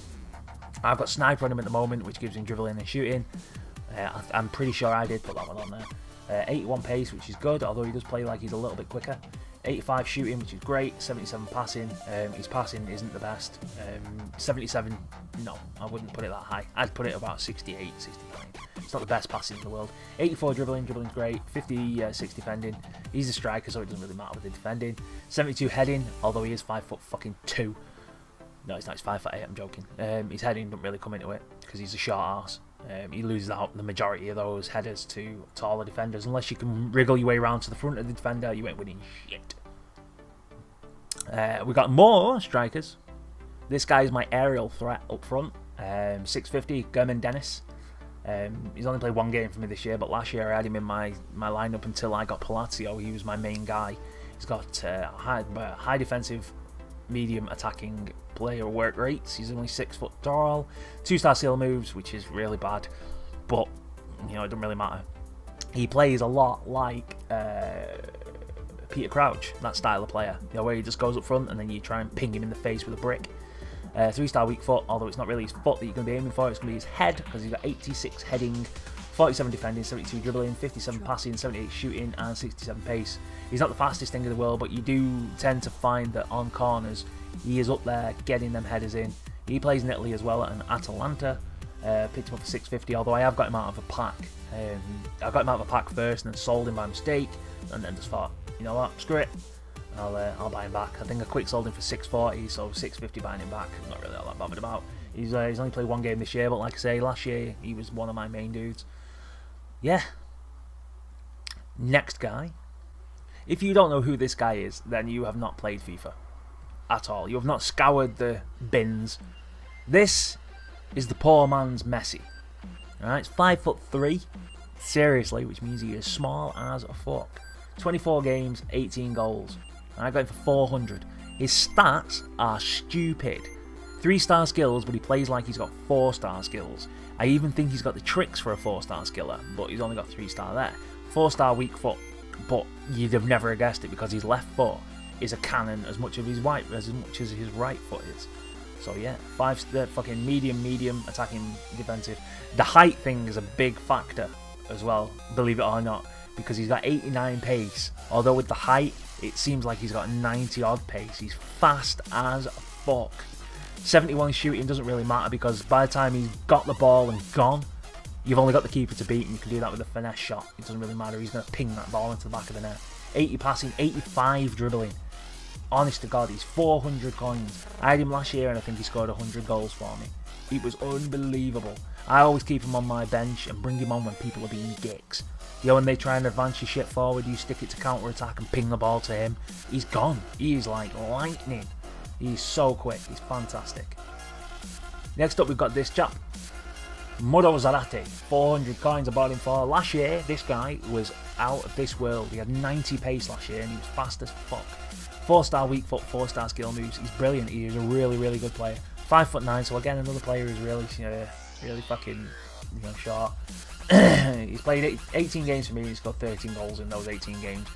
I've got sniper on him at the moment, which gives him dribbling and shooting. I'm pretty sure I did put that one on there. 81 pace, which is good, although he does play like he's a little bit quicker. 85 shooting, which is great. 77 passing. His passing isn't the best. 77, no, I wouldn't put it that high. I'd put it about 68, 69. It's not the best passing in the world. 84 dribbling's great. 56 defending. He's a striker, so it doesn't really matter with the defending. 72 heading, although he is 5'2". No, he's not. He's 5'8". I'm joking. His heading doesn't really come into it because he's a short arse. He loses out the majority of those headers to taller defenders. Unless you can wriggle your way around to the front of the defender, you ain't winning shit. We got more strikers. This guy is my aerial threat up front. 650, German Dennis. He's only played one game for me this year, but last year I had him in my lineup until I got Palacio. He was my main guy. He's got high defensive, medium attacking player work rates. He's only 6 foot tall. 2-star skill moves, which is really bad, but you know, it doesn't really matter. He plays a lot like Peter Crouch, that style of player, you know, where he just goes up front and then you try and ping him in the face with a brick. 3-star weak foot, although it's not really his foot that you're going to be aiming for, it's going to be his head, because he's got 86 heading, 47 defending, 72 dribbling, 57 passing, 78 shooting, and 67 pace. He's not the fastest thing in the world, but you do tend to find that on corners, he is up there getting them headers in. He plays in Italy as well at an Atalanta. Picked him up for 650, although I have got him out of a pack. I got him out of a pack first and then sold him by mistake, and then just thought, you know what, screw it, I'll buy him back. I think I quick sold him for 640, so 650 buying him back. I'm not really all that bothered about. He's only played one game this year, but like I say, last year he was one of my main dudes. Yeah. Next guy. If you don't know who this guy is, then you have not played FIFA at all. You have not scoured the bins. This is the poor man's Messi. Alright, it's 5'3", seriously, which means he is small as fuck. 24 games, 18 goals. I got him for 400. His stats are stupid. 3-star skills, but he plays like he's got 4-star skills. I even think he's got the tricks for a 4-star skiller, but he's only got 3-star there. 4-star weak foot, but you'd have never guessed it because his left foot is a cannon as much as his right foot is. So yeah, fucking medium attacking defensive. The height thing is a big factor as well, believe it or not, because he's got 89 pace. Although with the height, it seems like he's got 90 odd pace. He's fast as fuck. 71 shooting doesn't really matter because by the time he's got the ball and gone, you've only got the keeper to beat, and you can do that with a finesse shot. It doesn't really matter. He's going to ping that ball into the back of the net. 80 passing, 85 dribbling. Honest to God, he's 400 coins. I had him last year and I think he scored 100 goals for me. It was unbelievable. I always keep him on my bench and bring him on when people are being dicks. You know, when they try and advance your shit forward, you stick it to counter attack and ping the ball to him. He's gone. He is like lightning. He's so quick. He's fantastic. Next up, we've got this chap. Mudo Zarate, 400 coins I bought him for. Last year, this guy was out of this world. He had 90 pace last year and he was fast as fuck. 4-star weak foot, 4-star skill moves. He's brilliant. He is a really, really good player. 5'9", so again, another player who's really, really fucking, short. He's played 18 games for me. He's got 13 goals in those 18 games.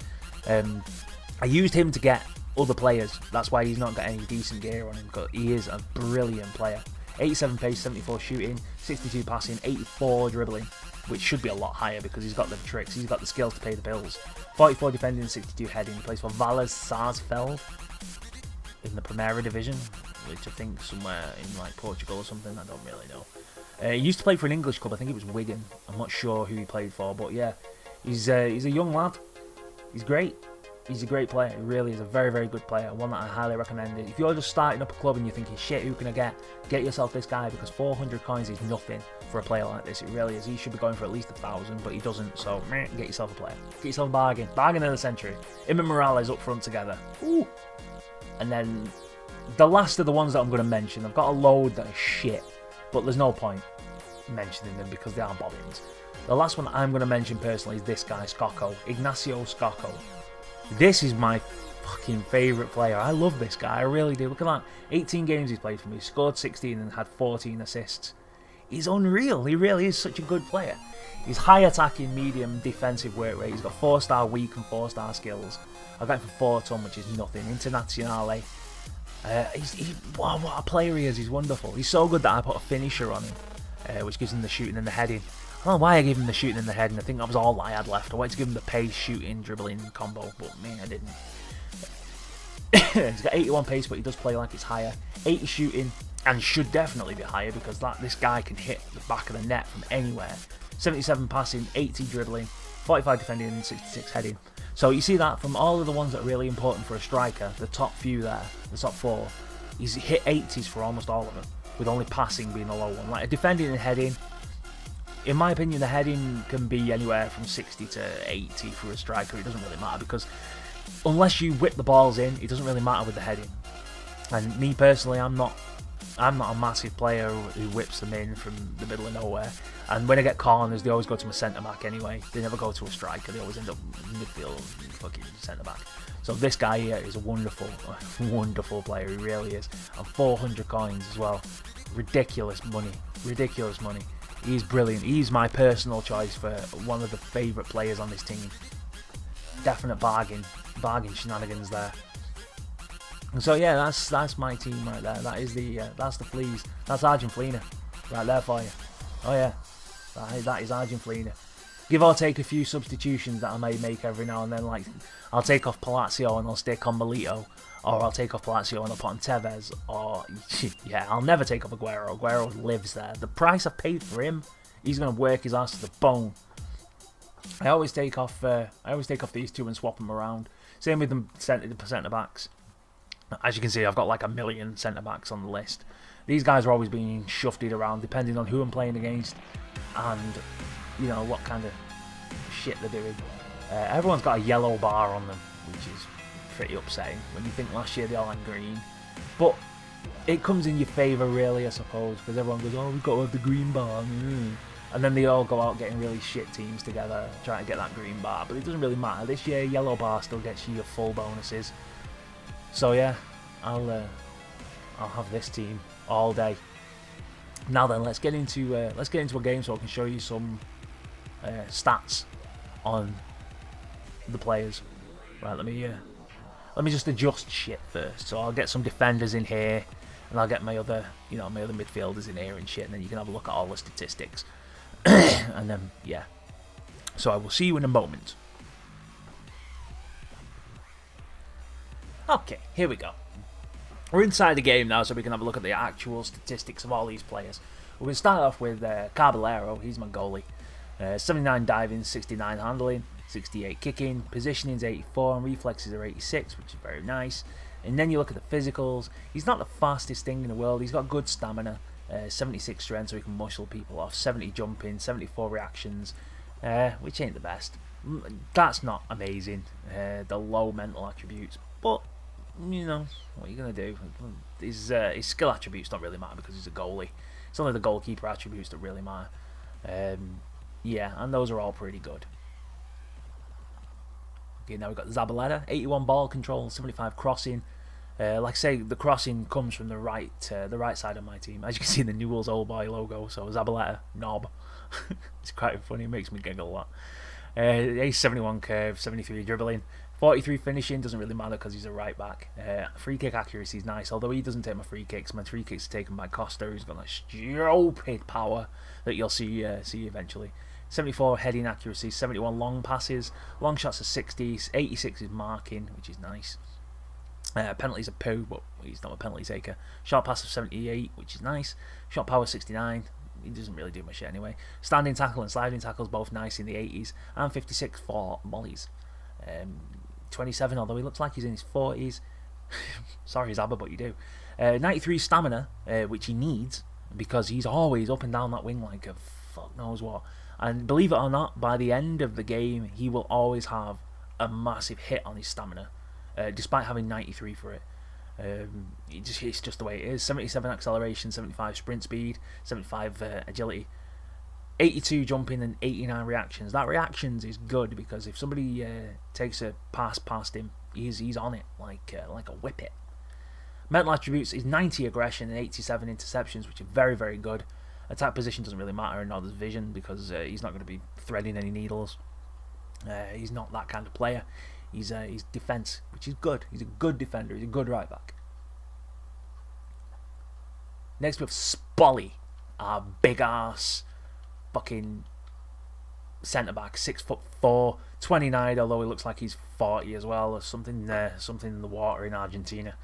I used him to get other players. That's why he's not got any decent gear on him, because he is a brilliant player. 87 pace, 74 shooting, 62 passing, 84 dribbling, which should be a lot higher because he's got the tricks, he's got the skills to pay the bills. 44 defending, 62 heading. He plays for Valles Sarsfield in the Primera Division, which I think somewhere in like Portugal or something. I don't really know. He used to play for an English club. I think it was Wigan. I'm not sure who he played for, but yeah, he's a young lad. He's great. He's a great player. He really is a very, very good player. One that I highly recommend. If you're just starting up a club and you're thinking, shit, who can I get? Get yourself this guy, because 400 coins is nothing for a player like this. It really is. He should be going for at least 1,000, but he doesn't. So get yourself a player. Get yourself a bargain. Bargain of the century. Him and Morales up front together. Ooh. And then the last of the ones that I'm going to mention, I've got a load that are shit, but there's no point mentioning them because they are bobbins. The last one I'm going to mention personally is this guy, Scocco. Ignacio Scocco. This is my fucking favourite player. I love this guy, I really do. Look at that. 18 games he's played for me, scored 16 and had 14 assists. He's unreal. He really is such a good player. He's high attacking, medium defensive work rate. He's got 4-star weak and 4-star skills. I got him for 4 ton, which is nothing. Internazionale. Wow, what a player he is. He's wonderful. He's so good that I put a finisher on him, which gives him the shooting and the heading. I don't know why I gave him the shooting and the heading. I think that was all I had left. I wanted to give him the pace, shooting, dribbling combo, but me, I didn't. He's got 81 pace, but he does play like it's higher. 80 shooting, and should definitely be higher because this guy can hit the back of the net from anywhere. 77 passing, 80 dribbling, 45 defending, and 66 heading. So you see that from all of the ones that are really important for a striker, the top few there, the top 4, he's hit 80s for almost all of them, with only passing being the low one. Like a defending and heading, in my opinion, the heading can be anywhere from 60 to 80 for a striker. It doesn't really matter because unless you whip the balls in, it doesn't really matter with the heading. And me personally, I'm not a massive player who whips them in from the middle of nowhere. And when I get corners, they always go to my centre back anyway. They never go to a striker. They always end up midfield, fucking centre back. So this guy here is a wonderful, wonderful player. He really is. And 400 coins as well. Ridiculous money. Ridiculous money. He's brilliant. He's my personal choice for one of the favourite players on this team. Definite bargain shenanigans there. And so yeah, that's my team right there. That is that's the Fleas. That's Argenfleana right there for you. Oh yeah, that is Argenfleana. Give or take a few substitutions that I may make every now and then. Like I'll take off Palacio and I'll stick on Milito, or I'll take off Palacio and I'll put on Tevez, or yeah, I'll never take off Aguero. Aguero lives there. The price I paid for him, he's gonna work his ass to the bone. I always take off these two and swap them around. Same with the centre backs. As you can see, I've got like a million centre backs on the list. These guys are always being shufted around depending on who I'm playing against and you know what kind of shit they're doing. Everyone's got a yellow bar on them, which is pretty upsetting when you think last year they all had green. But it comes in your favour really, I suppose, because everyone goes, oh, we've got to have the green bar. And then they all go out getting really shit teams together trying to get that green bar. But it doesn't really matter. This year, yellow bar still gets you your full bonuses. So yeah, I'll have this team all day. Now then, let's get into a game so I can show you some stats on the players. Right, let me just adjust shit first. So I'll get some defenders in here, and I'll get my other midfielders in here and shit, and then you can have a look at all the statistics. And then yeah, so I will see you in a moment. Okay, here we go. We're inside the game now, so we can have a look at the actual statistics of all these players. We're going to start off with Caballero. He's my goalie. 79 diving, 69 handling, 68 kicking, positioning's 84, and reflexes are 86, which is very nice. And then you look at the physicals. He's not the fastest thing in the world. He's got good stamina, 76 strength, so he can muscle people off, 70 jumping, 74 reactions, which ain't the best. That's not amazing. The low mental attributes, but you know, what are you going to do? His skill attributes don't really matter because he's a goalie. It's only the goalkeeper attributes that really matter. Yeah, and those are all pretty good. Okay, now we've got Zabaleta, 81 ball control, 75 crossing. Like I say, the crossing comes from the right side of my team. As you can see in the Newell's Old Boy logo, so Zabaleta, knob. It's quite funny, it makes me giggle a lot. 71 curve, 73 dribbling, 43 finishing, doesn't really matter because he's a right back. Free kick accuracy is nice, although he doesn't take my free kicks. My free kicks are taken by Costa, who's got that stupid power that you'll see eventually. 74 heading accuracy, 71 long passes, long shots are 60, 86 is marking, which is nice. Penalties are poo, but he's not a penalty taker. Shot pass of 78, which is nice. Shot power 69. He doesn't really do much anyway. Standing tackle and sliding tackles both nice in the 80s, and 56 for volleys. 27, although he looks like he's in his 40s. Sorry, Zabba, but you do. 93 stamina, which he needs because he's always up and down that wing like a fuck knows what. And believe it or not, by the end of the game, he will always have a massive hit on his stamina, despite having 93 for it. It's just the way it is. 77 acceleration, 75 sprint speed, 75 agility, 82 jumping and 89 reactions. That reactions is good because if somebody takes a pass past him, he's on it like a whippet. Mental attributes is 90 aggression and 87 interceptions, which are very, very good. Attack position doesn't really matter, nor does vision, because he's not going to be threading any needles. He's not that kind of player. He's defense, which is good. He's a good defender. He's a good right back. Next we have Spolly, our big ass fucking centre back, 6'4", 29. Although he looks like he's 40 as well, or something in the water in Argentina.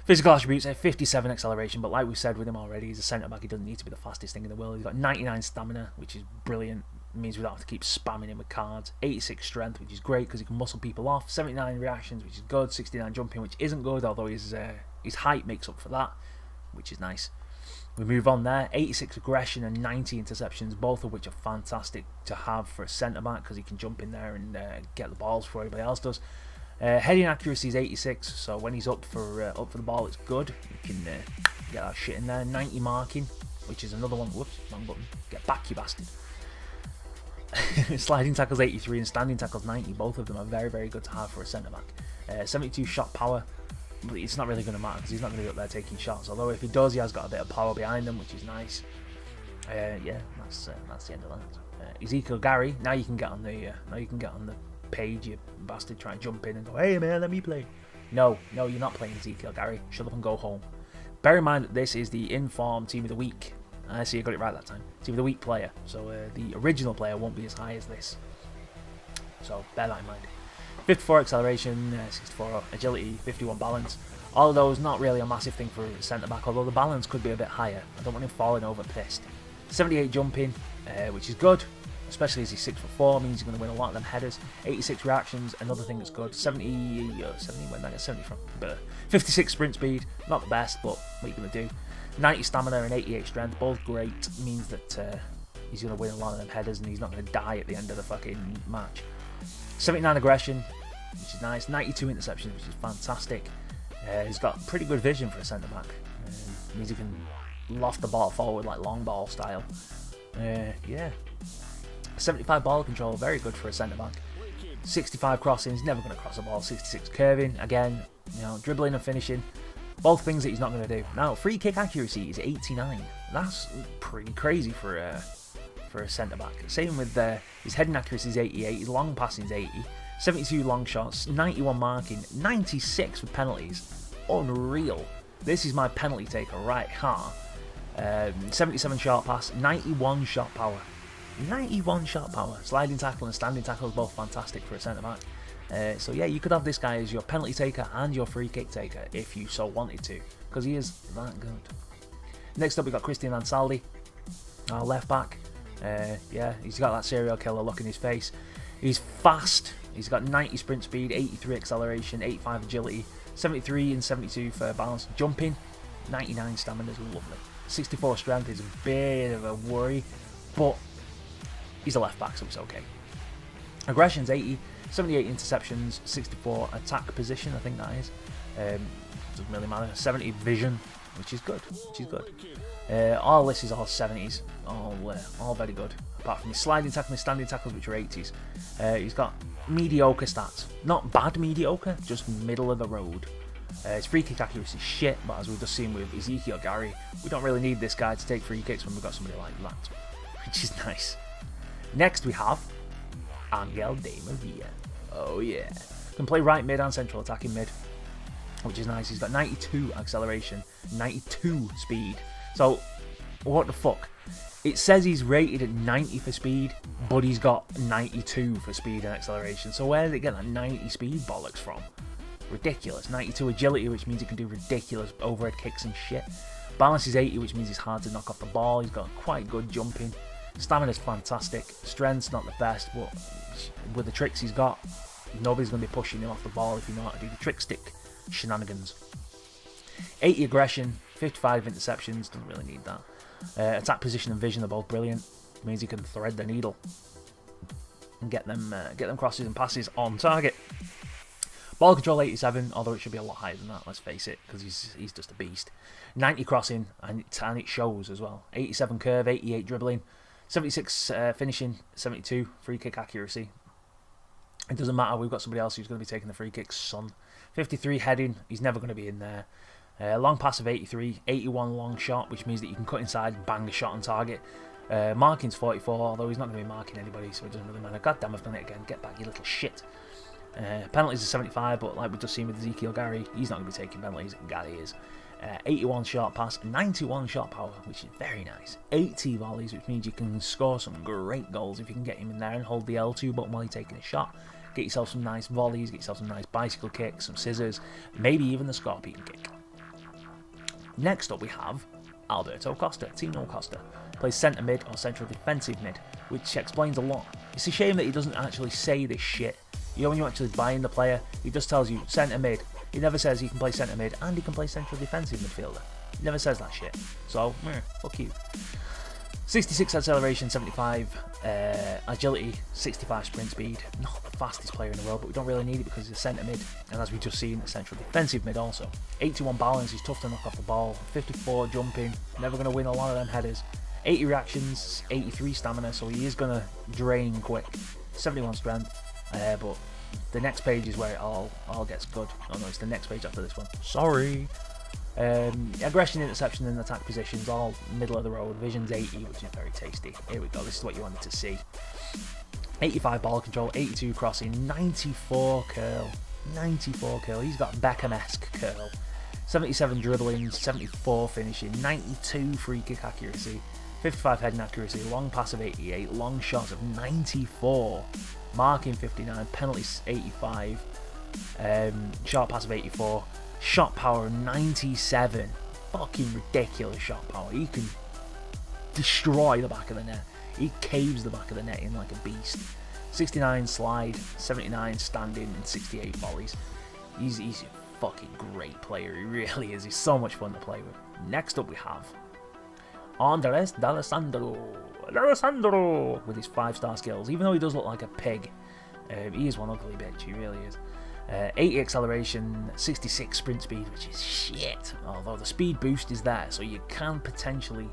Physical attributes, 57 acceleration, but like we said with him already, he's a centre back. He doesn't need to be the fastest thing in the world. He's got 99 stamina, which is brilliant. It means we don't have to keep spamming him with cards. 86 strength, which is great because he can muscle people off. 79 reactions, which is good. 69 jumping, which isn't good, although his height makes up for that, which is nice. We move on there. 86 aggression and 90 interceptions, both of which are fantastic to have for a centre back because he can jump in there and get the balls before anybody else does. Heading accuracy is 86, so when he's up for the ball, it's good. You can get that shit in there. 90 marking, which is another one. Whoops, wrong button. Get back, you bastard. Sliding tackles 83 and standing tackles 90. Both of them are very, very good to have for a centre back. 72 shot power, but it's not really going to matter because he's not going to be up there taking shots. Although if he does, he has got a bit of power behind him, which is nice. Yeah, that's the end of that. Ezekiel Gary. Now you can get on the page, you bastard, try and jump in and go, hey man, let me play. No, you're not playing Ezekiel Gary. Shut up and go home. Bear in mind that this is the informed team of the week. I see, I got it right that time. Team of the week player. So the original player won't be as high as this. So bear that in mind. 54 acceleration, 64 agility, 51 balance. All of those not really a massive thing for a centre back, although the balance could be a bit higher. I don't want him falling over pissed. 78 jumping, which is good. Especially as he's 6'4", means he's going to win a lot of them headers. 86 reactions, another thing that's good. 70, where did I get 70 from? But 56 sprint speed, not the best, but what are you going to do? 90 stamina and 88 strength, both great. Means that he's going to win a lot of them headers and he's not going to die at the end of the fucking match. 79 aggression, which is nice. 92 interceptions, which is fantastic. He's got pretty good vision for a centre back. Means he can loft the ball forward like long ball style. Yeah. 75 ball control, very good for a centre back. 65 crossing, he's never going to cross a ball. 66 curving, again, dribbling and finishing, both things that he's not going to do. Now, free kick accuracy is 89. That's pretty crazy for a centre back. Same with his heading accuracy is 88, his long passing is 80, 72 long shots, 91 marking, 96 with penalties. Unreal. This is my penalty taker right here. 77 short pass, 91 shot power. 91 shot power. Sliding tackle and standing tackle is both fantastic for a centre back. So yeah, you could have this guy as your penalty taker and your free kick taker if you so wanted to, because he is that good. Next up we got Christian Ansaldi, our left back. Yeah, he's got that serial killer look in his face. He's fast. He's got 90 sprint speed, 83 acceleration, 85 agility, 73 and 72 for balance. Jumping, 99 stamina is lovely. 64 strength is a bit of a worry, but he's a left back, so it's okay. Aggression's 80, 78 interceptions, 64 attack position, I think that is. Doesn't really matter. 70 vision, which is good. All this is all 70s, all very good. Apart from his sliding tackle and standing tackles, which are 80s. He's got mediocre stats. Not bad mediocre, just middle of the road. His free kick accuracy is shit, but as we've just seen with Ezekiel Gary, we don't really need this guy to take free kicks when we've got somebody like that, which is nice. Next we have Angel Di Maria. Oh yeah. Can play right mid and central attacking mid, which is nice. He's got 92 acceleration, 92 speed. So, what the fuck? It says he's rated at 90 for speed, but he's got 92 for speed and acceleration. So where did it get that 90 speed bollocks from? Ridiculous. 92 agility, which means he can do ridiculous overhead kicks and shit. Balance is 80, which means he's hard to knock off the ball. He's got quite good jumping. Stamina's fantastic. Strength's not the best, but with the tricks he's got, nobody's going to be pushing him off the ball if you know how to do the trick stick shenanigans. 80 aggression, 55 interceptions, doesn't really need that. Attack position and vision are both brilliant. Means he can thread the needle and get them crosses and passes on target. Ball control 87, although it should be a lot higher than that, let's face it, because he's just a beast. 90 crossing, and it shows as well. 87 curve, 88 dribbling, 76 finishing, 72 free kick accuracy. It doesn't matter, we've got somebody else who's going to be taking the free kicks, son. 53 heading, he's never going to be in there. Long pass of 83, 81 long shot, which means that you can cut inside and bang a shot on target. Marking's 44, although he's not going to be marking anybody, so it doesn't really matter. God damn, I've done it again. Get back, you little shit. Penalties are 75, but like we've just seen with Ezekiel Gary, he's not going to be taking penalties. Gary is. 81 shot pass, 91 shot power, which is very nice. 80 volleys, which means you can score some great goals if you can get him in there and hold the L2 button while you're taking a shot. Get yourself some nice volleys, get yourself some nice bicycle kicks, some scissors, maybe even the scorpion kick. Next up we have Alberto Costa, Tino Costa. Plays centre mid or central defensive mid, which explains a lot. It's a shame that he doesn't actually say this shit. You know, when you're actually buying the player, he just tells you centre mid. He never says he can play centre mid and he can play central defensive midfielder. He never says that shit. So, fuck you. 66 acceleration, 75 agility, 65 sprint speed. Not the fastest player in the world, but we don't really need it because he's a centre mid. And as we've just seen, a central defensive mid also. 81 balance, he's tough to knock off the ball. 54 jumping, never going to win a lot of them headers. 80 reactions, 83 stamina, so he is going to drain quick. 71 strength, but the next page is where it all gets good. Oh no, it's the next page after this one. Sorry. Aggression, interception and attack positions, all middle of the road. Vision's 80, which is very tasty. Here we go, this is what you wanted to see. 85 ball control, 82 crossing, 94 curl. 94 curl, he's got Beckham-esque curl. 77 dribbling, 74 finishing, 92 free kick accuracy, 55 heading accuracy, long pass of 88, long shot of 94, marking 59, penalties 85, short pass of 84, shot power 97, fucking ridiculous shot power. He can destroy the back of the net. He caves the back of the net in like a beast. 69 slide, 79 standing, and 68 volleys. He's a fucking great player. He really is. He's so much fun to play with. Next up we have Andres D'Alessandro with his 5-star skills. Even though he does look like a pig, he is one ugly bitch. He really is. 80 acceleration, 66 sprint speed, which is shit. Although the speed boost is there, so you can potentially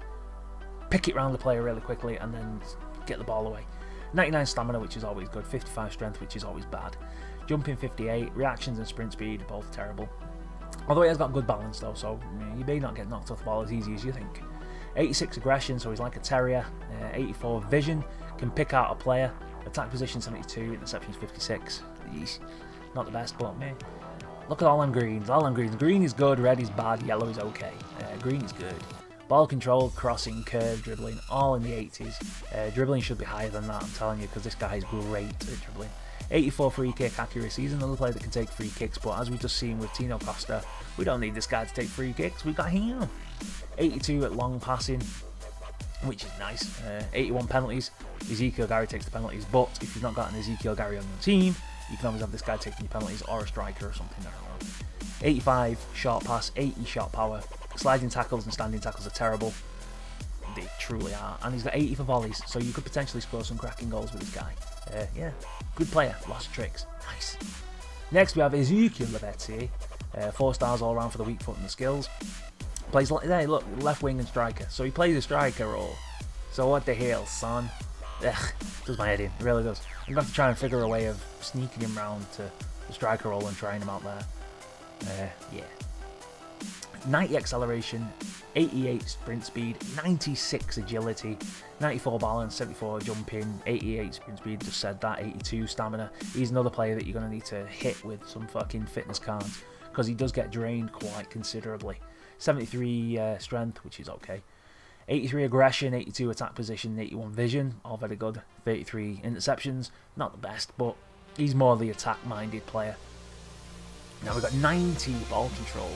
pick it round the player really quickly and then get the ball away. 99 stamina, which is always good. 55 strength, which is always bad. Jumping 58, reactions and sprint speed, both terrible. Although he has got good balance though, so you may not get knocked off the ball as easy as you think. 86 aggression, so he's like a terrier. 84 vision, can pick out a player. Attack position 72, interceptions 56. Yeesh. Not the best, but man, look at all them greens. All them greens. Green is good, red is bad, yellow is okay. Green is good. Ball control, crossing, curve, dribbling, all in the 80s. Dribbling should be higher than that, I'm telling you, because this guy is great at dribbling. 84 free kick accuracy. He's another player that can take free kicks, but as we've just seen with Tino Costa, we don't need this guy to take free kicks. We got him. 82 at long passing, which is nice. 81 penalties. Ezekiel Gary takes the penalties, but if you've not got an Ezekiel Gary on your team, you can always have this guy taking your penalties, or a striker or something, I don't know. 85 short pass, 80 shot power. Sliding tackles and standing tackles are terrible. They truly are. And he's got 80 for volleys, so you could potentially score some cracking goals with this guy. Yeah, good player, lots of tricks. Nice. Next we have Ezekiel Lavezzi, 4 stars all around for the weak foot and the skills. Plays, hey, look, left wing and striker. So he plays a striker role. So what the hell, son? Ugh, does my head in. It really does. I'm going to have to try and figure a way of sneaking him round to the striker role and trying him out there. Yeah. 90 acceleration, 88 sprint speed, 96 agility, 94 balance, 74 jumping, 88 sprint speed, just said that, 82 stamina. He's another player that you're going to need to hit with some fucking fitness cards, because he does get drained quite considerably. 73 strength, which is okay. 83 aggression, 82 attack position, 81 vision, all very good. 33 interceptions, not the best, but he's more the attack-minded player. Now we've got 90 ball control,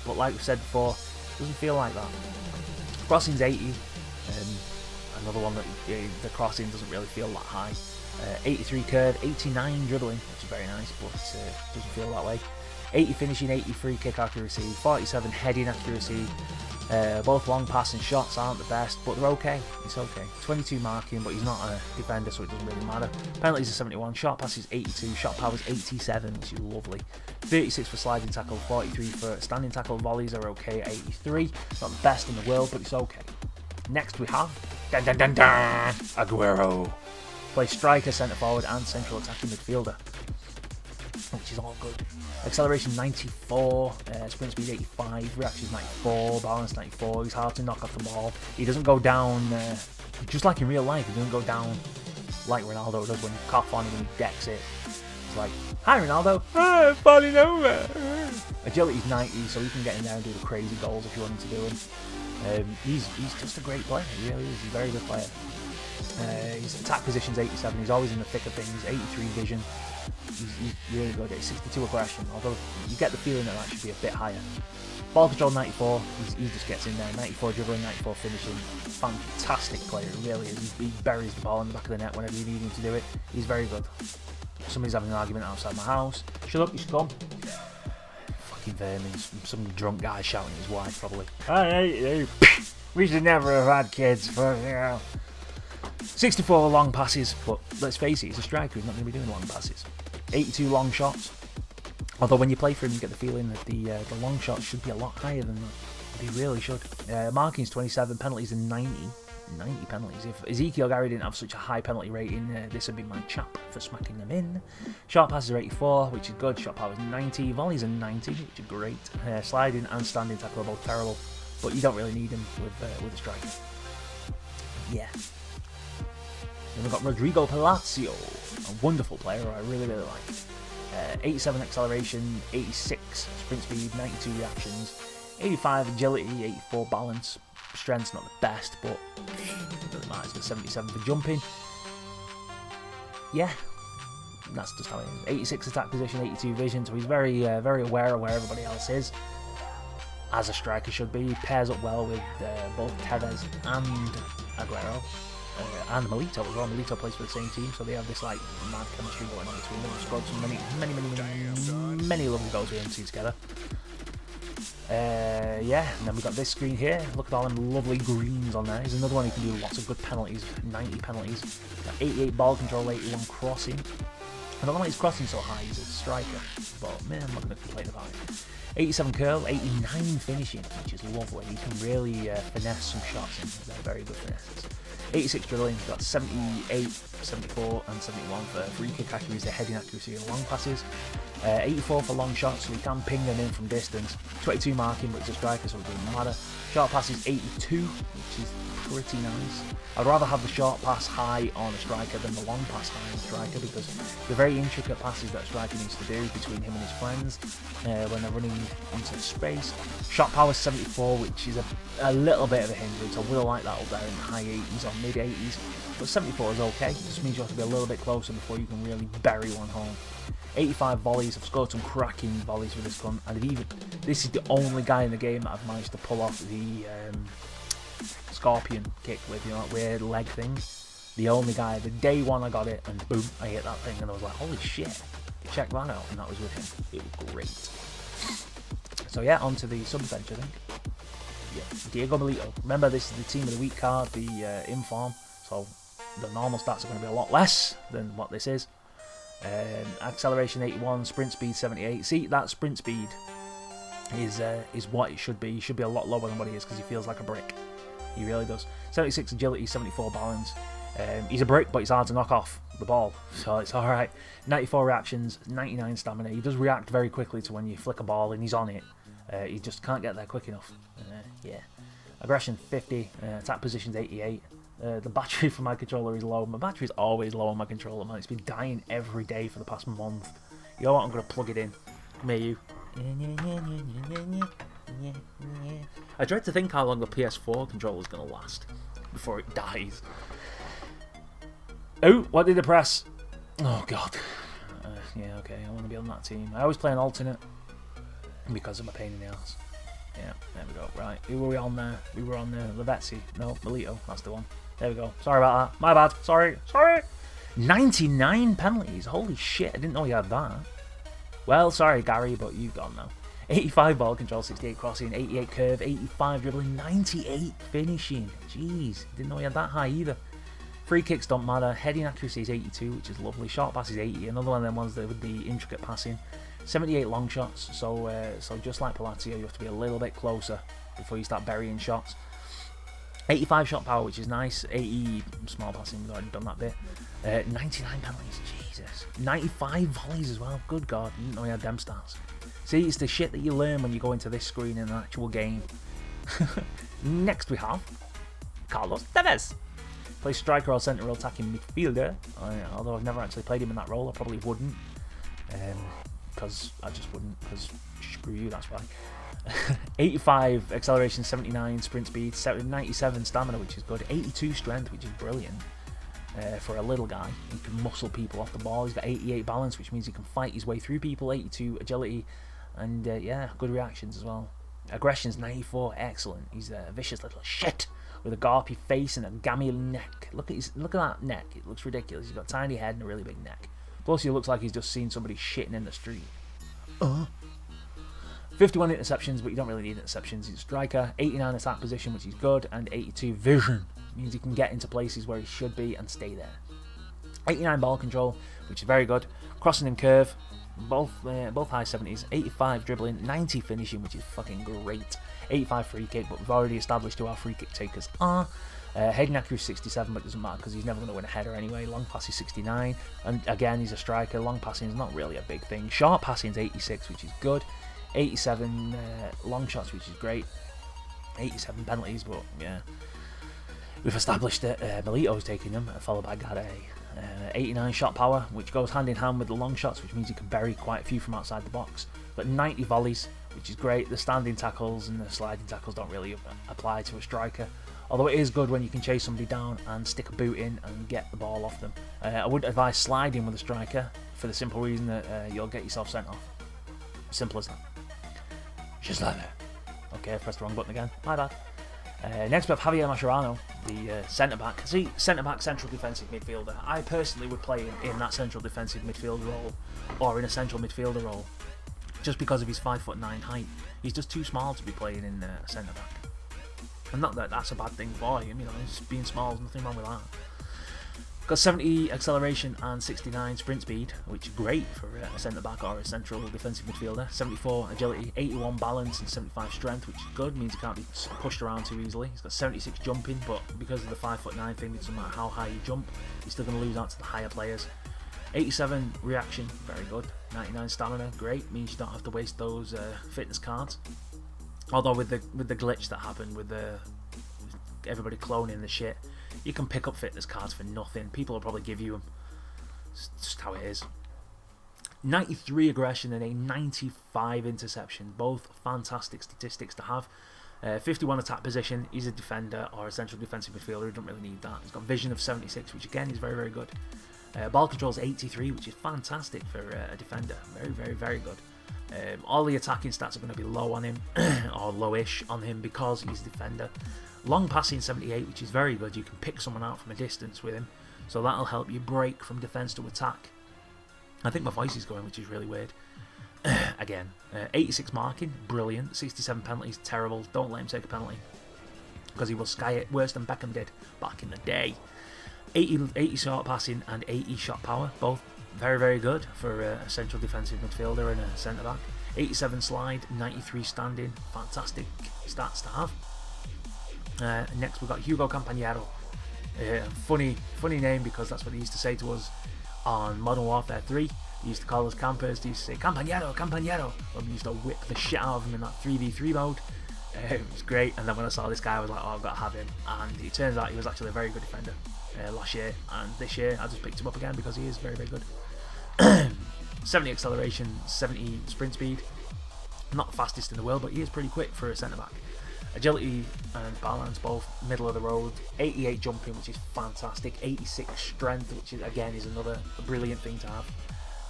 but like we said before, doesn't feel like that. Crossing's 80, another one that the crossing doesn't really feel that high. 83 curve, 89 dribbling, which is very nice, but doesn't feel that way. 80 finishing, 80 free kick accuracy, 47 heading accuracy. Both long pass and shots aren't the best, but they're okay. It's okay. 22 marking, but he's not a defender, so it doesn't really matter. Penalties are 71, shot pass is 82, shot power is 87, which is lovely. 36 for sliding tackle, 43 for standing tackle. Volleys are okay at 83. Not the best in the world, but it's okay. Next we have Aguero. Plays striker, centre forward, and central attacking midfielder, which is all good. Acceleration 94, sprint speed 85, reactions 94, balance 94. He's hard to knock off the ball. He doesn't go down, just like in real life, he doesn't go down like Ronaldo does when you cough on him and he decks it. It's like, hi Ronaldo, falling over. Agility's 90, so he can get in there and do the crazy goals if you want him to do them. He's just a great player, he really is. He's a very good player. His attack position's 87, he's always in the thick of things. 83 vision, he's really good. 62 aggression, although you get the feeling that should be a bit higher. Ball control 94, he just gets in there. 94 dribbling, 94 finishing. Fantastic player, he really is. He buries the ball in the back of the net whenever you need him to do it. He's very good. Somebody's having an argument outside my house. Shut up, you should come. Fucking vermin, some drunk guy shouting at his wife probably. I hate you. We should never have had kids, but you know. 64 long passes, but let's face it, he's a striker, he's not going to be doing long passes. 82 long shots, although when you play for him you get the feeling that the long shots should be a lot higher than that. They really should. Marking's 27, penalties are 90 penalties. If Ezekiel Gary didn't have such a high penalty rating, this would be my chap for smacking them in. Short passes are 84, which is good. Shot power is 90, volleys are 90, which is great. Sliding and standing tackle are both terrible, but you don't really need them with a striker. Yeah. Then we've got Rodrigo Palacio, a wonderful player I really like. 87 acceleration, 86 sprint speed, 92 reactions, 85 agility, 84 balance. Strength's not the best, but it doesn't matter. He's got 77 for jumping. Yeah, that's just how it is. 86 attack position, 82 vision, so he's very aware of where everybody else is, as a striker should be. He pairs up well with both Tevez and Aguero. And Milito as well. Milito plays for the same team, so they have this like mad chemistry going on between them. They've scored some many lovely goals with them two together. Yeah, and then we've got this screen here. Look at all them lovely greens on there. He's another one who can do lots of good penalties. 90 penalties. Got 88 ball control, 81 crossing. I don't know why he's crossing so high. He's a striker, but man, I'm not going to complain about it. 87 curl, 89 finishing, which is lovely. You can really finesse some shots in. They're very good finesses. 86 dribbling, he's got 78, 74 and 71 for free kick accuracy, heading accuracy and long passes. 84 for long shots, so he can ping them in from distance. 22 marking, but he's a striker, so it doesn't matter. Short pass is 82, which is pretty nice. I'd rather have the short pass high on a striker than the long pass high on a striker, because the very intricate passes that a striker needs to do between him and his friends when they're running into space. Shot power 74, which is a little bit of a hindrance. I would have liked that up there in the high 80s or mid 80s, but 74 is okay. It just means you have to be a little bit closer before you can really bury one home. 85 volleys. I've scored some cracking volleys with this gun, and this is the only guy in the game that I've managed to pull off the scorpion kick with, you know, that weird leg thing. The only guy. The day one I got it, and boom, I hit that thing, and I was like, holy shit, check that out, and that was with him. It was great. So yeah, on to the sub-bench, I think. Yeah, Diego Milito. Remember, this is the team of the week card, the inform, so the normal stats are going to be a lot less than what this is. Acceleration 81, sprint speed 78. See, that sprint speed is what it should be. He should be a lot lower than what he is, because he feels like a brick. He really does. 76 agility, 74 balance. He's a brick, but he's hard to knock off the ball, so it's alright. 94 reactions, 99 stamina. He does react very quickly to when you flick a ball and he's on it. He just can't get there quick enough. Yeah. Aggression 50, attack position's 88. The battery for my controller is low. My battery's always low on my controller, man. It's been dying every day for the past month. You know what? I'm going to plug it in. Come here, you. I dread to think how long the PS4 controller is going to last before it dies. Oh, what did I press? Oh, God. Yeah, okay, I want to be on that team. I always play an alternate because I'm a pain in the ass. Yeah, there we go. Right, who were we on there? We were on there. Lavezzi. No, Milito. That's the one. There we go. Sorry about that. My bad. Sorry. 99 penalties. Holy shit, I didn't know you had that. Well, sorry, Gary, but you've gone now. 85 ball control, 68 crossing, 88 curve, 85 dribbling, 98 finishing. Jeez, didn't know he had that high either. Free kicks don't matter. Heading accuracy is 82, which is lovely. Short pass is 80. Another one of them ones that with the intricate passing. 78 long shots. So just like Palacio, you have to be a little bit closer before you start burying shots. 85 shot power, which is nice. 80 small passing. We've already done that bit. 99 penalties. Jesus. 95 volleys as well. Good God, you didn't know he had them stats. See, it's the shit that you learn when you go into this screen in an actual game. Next we have Carlos Tevez. Plays striker or centre or attacking midfielder. Although I've never actually played him in that role, I probably wouldn't. Because I just wouldn't, because screw you, that's why. 85 acceleration, 79 sprint speed, 97 stamina, which is good, 82 strength, which is brilliant for a little guy. He can muscle people off the ball. He's got 88 balance, which means he can fight his way through people, 82 agility, and yeah, good reactions as well. Aggression's 94, excellent. He's a vicious little shit with a garpy face and a gammy neck. Look at that neck, it looks ridiculous. He's got a tiny head and a really big neck. Plus, he looks like he's just seen somebody shitting in the street. 51 interceptions, but you don't really need interceptions. He's a striker. 89 attack position, which is good, and 82 vision. Means he can get into places where he should be and stay there. 89 ball control, which is very good. Crossing and curve, both high 70s. 85 dribbling, 90 finishing, which is fucking great. 85 free kick, but we've already established who our free kick takers are. Heading accuracy 67, but it doesn't matter because he's never going to win a header anyway. Long pass is 69, and again he's a striker. Long passing is not really a big thing. Short passing is 86, which is good. 87 long shots, which is great. 87 penalties, but yeah, we've established that Milito's taking them, followed by Gade. 89 shot power, which goes hand in hand with the long shots, which means you can bury quite a few from outside the box. But 90 volleys, which is great. The standing tackles and the sliding tackles don't really apply to a striker. Although it is good when you can chase somebody down and stick a boot in and get the ball off them. I wouldn't advise sliding with a striker for the simple reason that you'll get yourself sent off. Simple as that. Just like that. Okay, I pressed the wrong button again. My bad. Next we have Javier Mascherano, the centre-back. See, centre-back, central defensive midfielder. I personally would play him in that central defensive midfield role or in a central midfielder role just because of his 5'9" height. He's just too small to be playing in a centre-back. And not that that's a bad thing for him, you know, he's being small, there's nothing wrong with that. Got 70 acceleration and 69 sprint speed, which is great for a centre-back or a central defensive midfielder. 74 agility, 81 balance and 75 strength, which is good, means he can't be pushed around too easily. He's got 76 jumping, but because of the 5'9" thing, it doesn't matter how high you jump, you're still going to lose out to the higher players. 87 reaction, very good. 99 stamina, great, means you don't have to waste those fitness cards. Although with the glitch that happened with everybody cloning the shit, you can pick up fitness cards for nothing. People will probably give you them. It's just how it is. 93 aggression and a 95 interception. Both fantastic statistics to have. 51 attack position. He's a defender or a central defensive midfielder. He don't really need that. He's got vision of 76, which again is very, very good. Ball control is 83, which is fantastic for a defender. Very, very, very good. All the attacking stats are going to be low on him, or lowish on him because he's a defender. Long passing 78, which is very good. You can pick someone out from a distance with him, so that'll help you break from defence to attack. I think my voice is going, which is really weird. Again, 86 marking, brilliant. 67 penalties, terrible. Don't let him take a penalty because he will sky it worse than Beckham did back in the day. 80 short passing and 80 shot power, both very, very good for a central defensive midfielder and a centre-back. 87 slide, 93 standing, fantastic stats to have. Next we've got Hugo Campagnaro. Funny name because that's what he used to say to us on Modern Warfare 3. He used to call us campers. He used to say, "Campañero, campañero." And we used to whip the shit out of him in that 3v3 mode. It was great. And then when I saw this guy, I was like, oh, I've got to have him. And it turns out he was actually a very good defender last year. And this year, I just picked him up again because he is very, very good. 70 acceleration, 70 sprint speed. Not the fastest in the world, but he is pretty quick for a centre-back. Agility and balance, both middle of the road. 88 jumping, which is fantastic. 86 strength, which is, again, is another brilliant thing to have.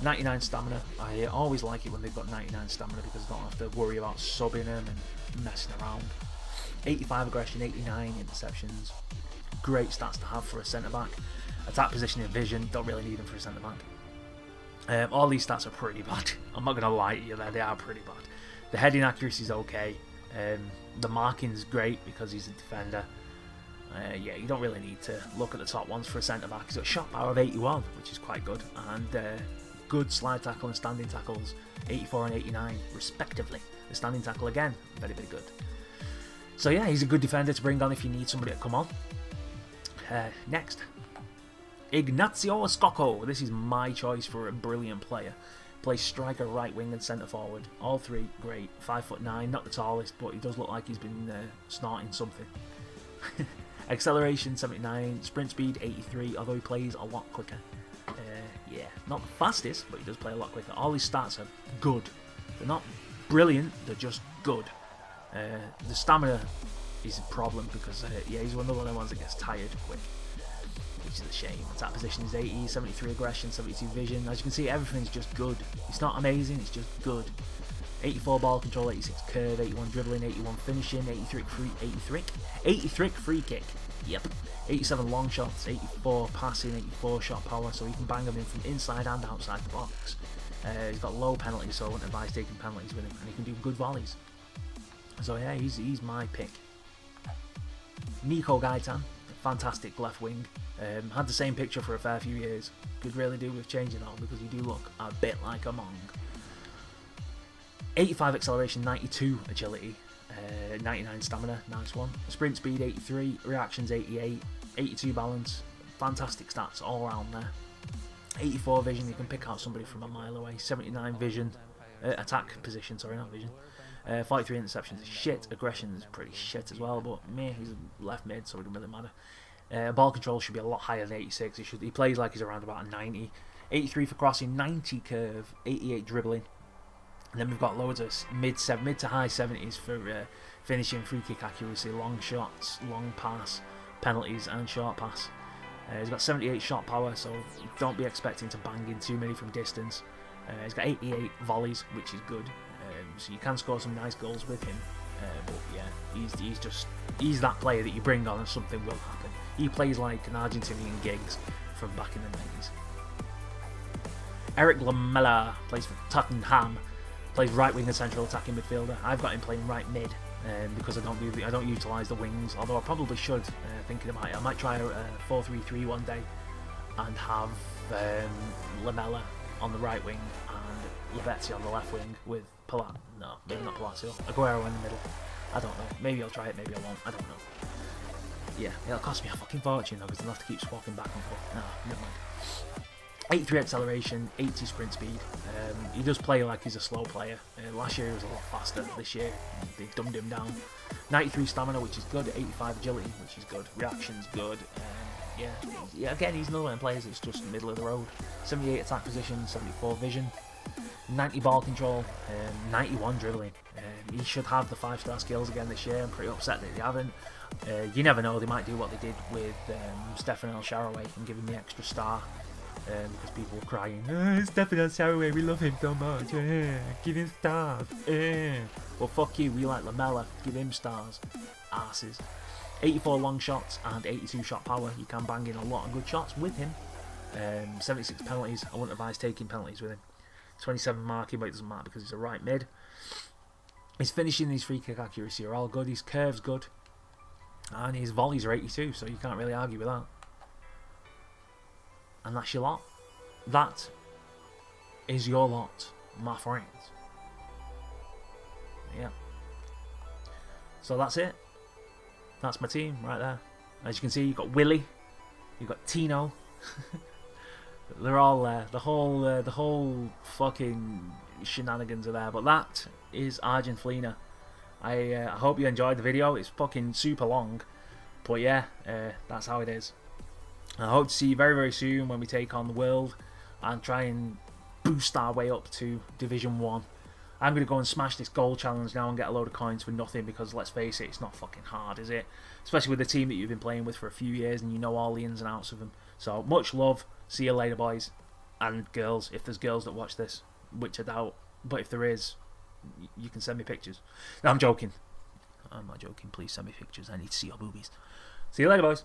99 stamina. I always like it when they've got 99 stamina because I don't have to worry about subbing them and messing around. 85 aggression, 89 interceptions. Great stats to have for a centre-back. Attack position and vision, don't really need them for a centre-back. All these stats are pretty bad. I'm not going to lie to you there, they are pretty bad. The heading accuracy is okay. The marking's great because he's a defender. Yeah, you don't really need to look at the top ones for a centre-back. He's got a shot power of 81, which is quite good. And good slide tackle and standing tackles, 84 and 89 respectively. The standing tackle again, very, very good. So yeah, he's a good defender to bring on if you need somebody to come on. Next, Ignacio Scocco. This is my choice for a brilliant player. Plays striker, right wing and centre forward. All three great. 5'9", not the tallest, but he does look like he's been snorting something. Acceleration 79, sprint speed 83, although he plays a lot quicker. Yeah, not the fastest, but he does play a lot quicker. All his stats are good. They're not brilliant, they're just good. The stamina is a problem because yeah, he's one of the ones that gets tired quick, which is a shame. Attack position is 80, 73 aggression, 72 vision. As you can see, everything's just good. It's not amazing, it's just good. 84 ball control, 86 curve, 81 dribbling, 81 finishing, 83 free kick. Yep. 87 long shots, 84 passing, 84 shot power, so he can bang them in from inside and outside the box. He's got low penalties, so I wouldn't advise taking penalties with him, and he can do good volleys. So yeah, he's my pick. Nico Gaitan, fantastic left wing. Had the same picture for a fair few years. Could really do with changing that because you do look a bit like a Mong. 85 acceleration, 92 agility, 99 stamina, nice one. Sprint speed 83, reactions 88, 82 balance, fantastic stats all around there. 84 vision, you can pick out somebody from a mile away. 79 vision, attack position, sorry, not vision. 43 interceptions is shit, aggression is pretty shit as well, but meh, he's left mid, so it doesn't really matter. Ball control should be a lot higher than 86. He plays like he's around about a 90. 83 for crossing, 90 curve, 88 dribbling. And then we've got loads of mid to high 70s for finishing, free kick accuracy, long shots, long pass, penalties and short pass. He's got 78 shot power, so don't be expecting to bang in too many from distance. He's got 88 volleys, which is good. So you can score some nice goals with him. But yeah, he's that player that you bring on and something will happen. He plays like an Argentinian Giggs from back in the 90s. Eric Lamela plays for Tottenham. Plays right wing and central attacking midfielder. I've got him playing right mid because I don't utilise the wings. Although I probably should. Thinking about it, I might try a 4-3-3 one day and have Lamela on the right wing and Lavezzi on the left wing with maybe not Palacio. Aguero in the middle. I don't know. Maybe I'll try it. Maybe I won't. I don't know. Yeah, it'll cost me a fucking fortune though because I'll have to keep swapping back and forth. No, never mind. 83 acceleration, 80 sprint speed. He does play like he's a slow player. Last year he was a lot faster. This year they've dumbed him down. 93 stamina, which is good. 85 agility, which is good. Reaction's good. Yeah. Again, he's another one of the players that's just middle of the road. 78 attack position, 74 vision, 90 ball control, 91 dribbling. He should have the 5-star skills again this year. I'm pretty upset that they haven't. You never know, they might do what they did with Stefan El Shaarawy and give him the extra star. Because people were crying, Stefan El Shaarawy, we love him so much, give him stars. Well, fuck you, we like Lamela, give him stars, asses. 84 long shots and 82 shot power, you can bang in a lot of good shots with him. 76 penalties, I wouldn't advise taking penalties with him. 27 marking, but it doesn't matter because he's a right mid. His finishing, his free kick accuracy are all good, his curve's good, and his volleys are 82, so you can't really argue with that. And that's your lot. That is your lot, my friends. Yeah. So that's it. That's my team right there. As you can see, you've got Willie, you've got Tino, They're all there. The whole fucking shenanigans are there. But that is Argenfleana. I hope you enjoyed the video. It's fucking super long, but yeah, that's how it is. I hope to see you very, very soon when we take on the world and try and boost our way up to Division 1. I'm going to go and smash this goal challenge now and get a load of coins for nothing, because let's face it, it's not fucking hard, is it? Especially with the team that you've been playing with for a few years and you know all the ins and outs of them. So much love. See you later, boys and girls, if there's girls that watch this, which I doubt, but if there is, you can send me pictures. No, I'm joking. I'm not joking. Please send me pictures. I need to see your boobies. See you later, boys.